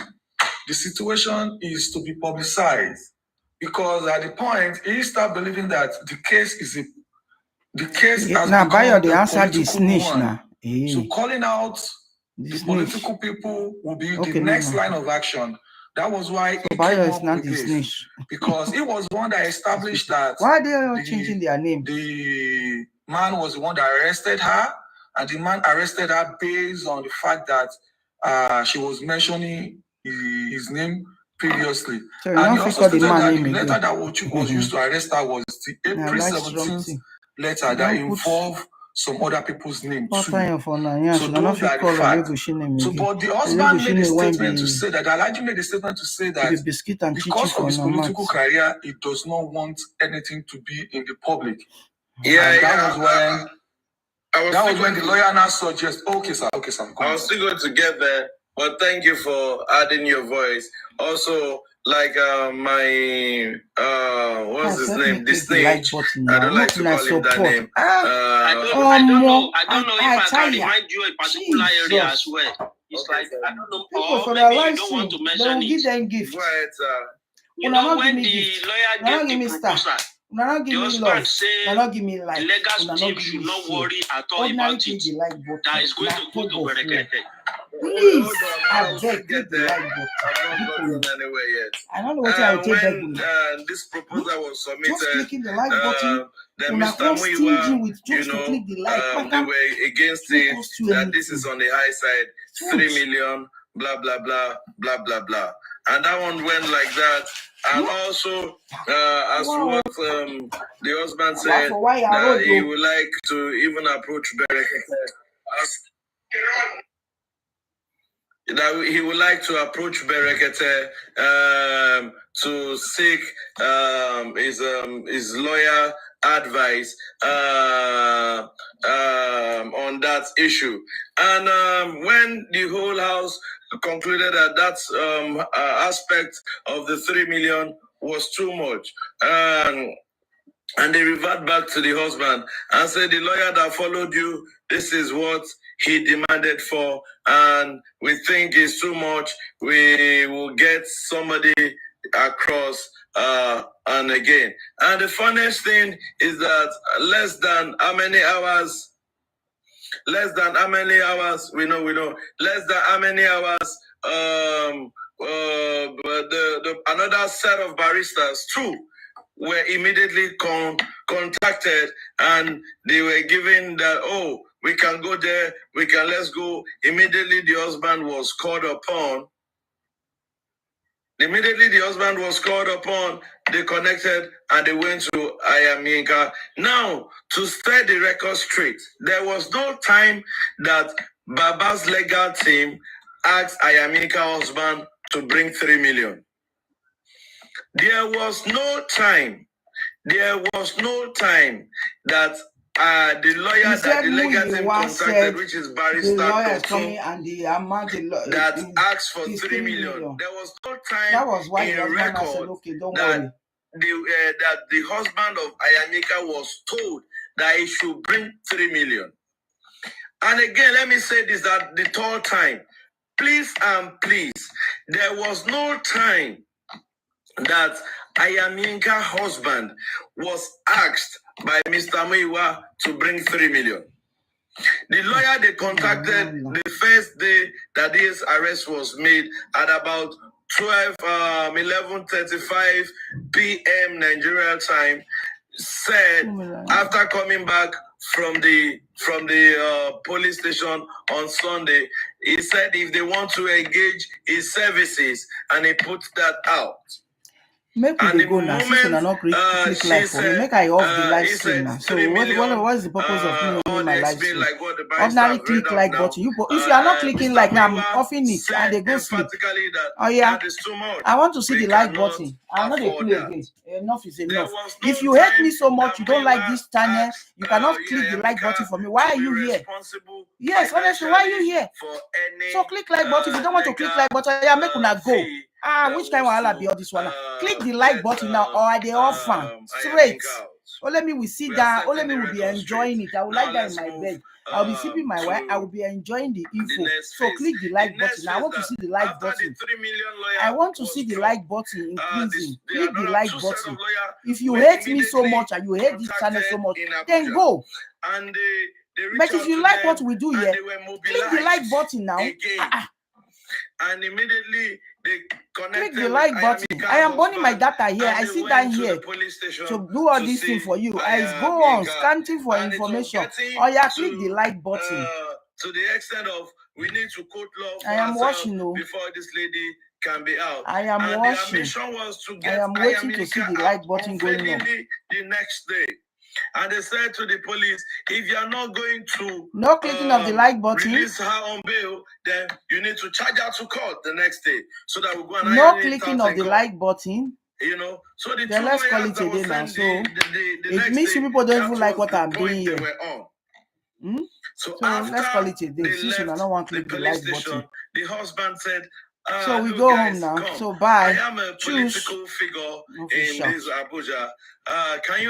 the situation is to be publicized. Because at the point, he started believing that the case has now become the a answer this political niche one. now. So calling out the political people will be the next line of action. That was why he came up with this. Because he was one that established that why are they all changing their name? The man was the one that arrested her, and the man arrested her based on the fact that she was mentioning his name previously. So and he also stated that the letter that was used to arrest her was the April 17th letter that involved some other people's names too. So those are the facts. So, but the husband made a statement to say that, Alhaji made a statement to say that because of his political career, he does not want anything to be in the public. That was when the lawyer now suggested, okay, sir. I was still going to get there, but thank you for adding your voice. Also, like my what's his name? Disney. I don't like to call him that name. I don't know if I can remind you a particular area as well. It's like I don't know, or maybe you don't want to mention it. You know when the lawyer gave the proposal, the husband said the legal team should not worry at all about it. That is going to go to Berekete. Please, I beg you the like button. I don't know what I tell when this proposal was submitted, just clicking the like button. then Mr. Muyiwa, they were against it, that this is on the high side, 3 million, blah, blah, blah, blah, blah, blah. And that one went like that. And also, as what the husband said, that he would like to even approach Berekete. That he would like to approach Berekete to seek his lawyer advice on that issue. And when the whole house concluded that that aspect of the 3 million was too much, and they revert back to the husband and say, the lawyer that followed you, this is what he demanded for, and we think it's too much. We will get somebody across and again. And the funniest thing is that less than how many hours, less than how many hours another set of baristas too were immediately contacted, and they were given that, oh, we can go there, let's go. Immediately the husband was called upon. They connected and they went to Ayaminka. Now, to set the record straight, there was no time that Baba's legal team asked Ayaminka husband to bring 3 million. There was no time that the lawyer that the legal team contacted, which is barrister, that asked for 3 million. There was no time in record that the husband of Ayaminka was told that he should bring 3 million. And again, let me say this at the third time. Please, there was no time that Ayaminka husband was asked by Mr. Muyiwa to bring 3 million. The lawyer they contacted the first day that this arrest was made at about 11:35 p.m. Nigeria time, said after coming back from the police station on Sunday, he said if they want to engage his services, and he put that out. Make we And dey the go now. Since una moment not click she like for me, said, make I off the live he stream said now. So 3 million what's the purpose of me owning my audience live being stream? like what the barrister Ordinary has read click out like now. button. If you are not clicking Mr. like now, I'm Muiwa offing it and said they go sleep. emphatically that Oh yeah, that is too much. I want to see We the like cannot button. I'm not a afford play that. again. Enough is There enough. was If no you hate time me so much, that you don't like Muiwa this channel, asked you cannot click the Yahya like Mika button for me. Why to are be you here? responsible Yes, honestly, why are you financially here? for So any click like button. If you don't want to click like button, yeah, make una go. fee that Which kind of was wahala be to all this one? Click the like get button now, or I dey offer Yahya straight. Mika out. Only me will sit We are down. Only setting me the will be record straight. enjoying it. I will Now lie down in let's my move bed. I'll be sipping my wine. I will to be enjoying the the info. next So phase. click the The like next button. I phase want to that see the like after button. the 3 million I lawyer want to was see the dropped, like button increasing. there are Click the another like two set of button. lawyers If you were hate me so immediately much and you hate this channel so contacted much, in then Abuja, go. and they But reached if out you to like what them we do and here, they were click the like mobilized button now. again. And immediately they Click connected the with like button. I Ayamika's am burning my husband, data here. and I they sit went down to here the police station to do all to these things see for you. I go on Ayamika. scanting for And it was information. getting Oh yeah, click the like button. to the extent of we need to quote law for I am ourselves watching. Oh, before this lady can be out. I am And watching. their mission was to I get am waiting to see Ayamika the out like button going on. unfailingly the next day. And they said to the police, if you are not going to No clicking of the like button. release her on bail, then you need to charge her to court the next day so that we go and No iron it clicking out of in the court. like button. You know, so the Then two let's call lawyers it that a were day now. sent So the it next means you day, people don't that even like was what the I'm doing point they here. were on. So So let's call after it a day. they Since you left don't want to the click the police like button. station, the husband said, So we look go home guys, now. come. So I bye. am a Choose political figure in official. this Abuja. Can you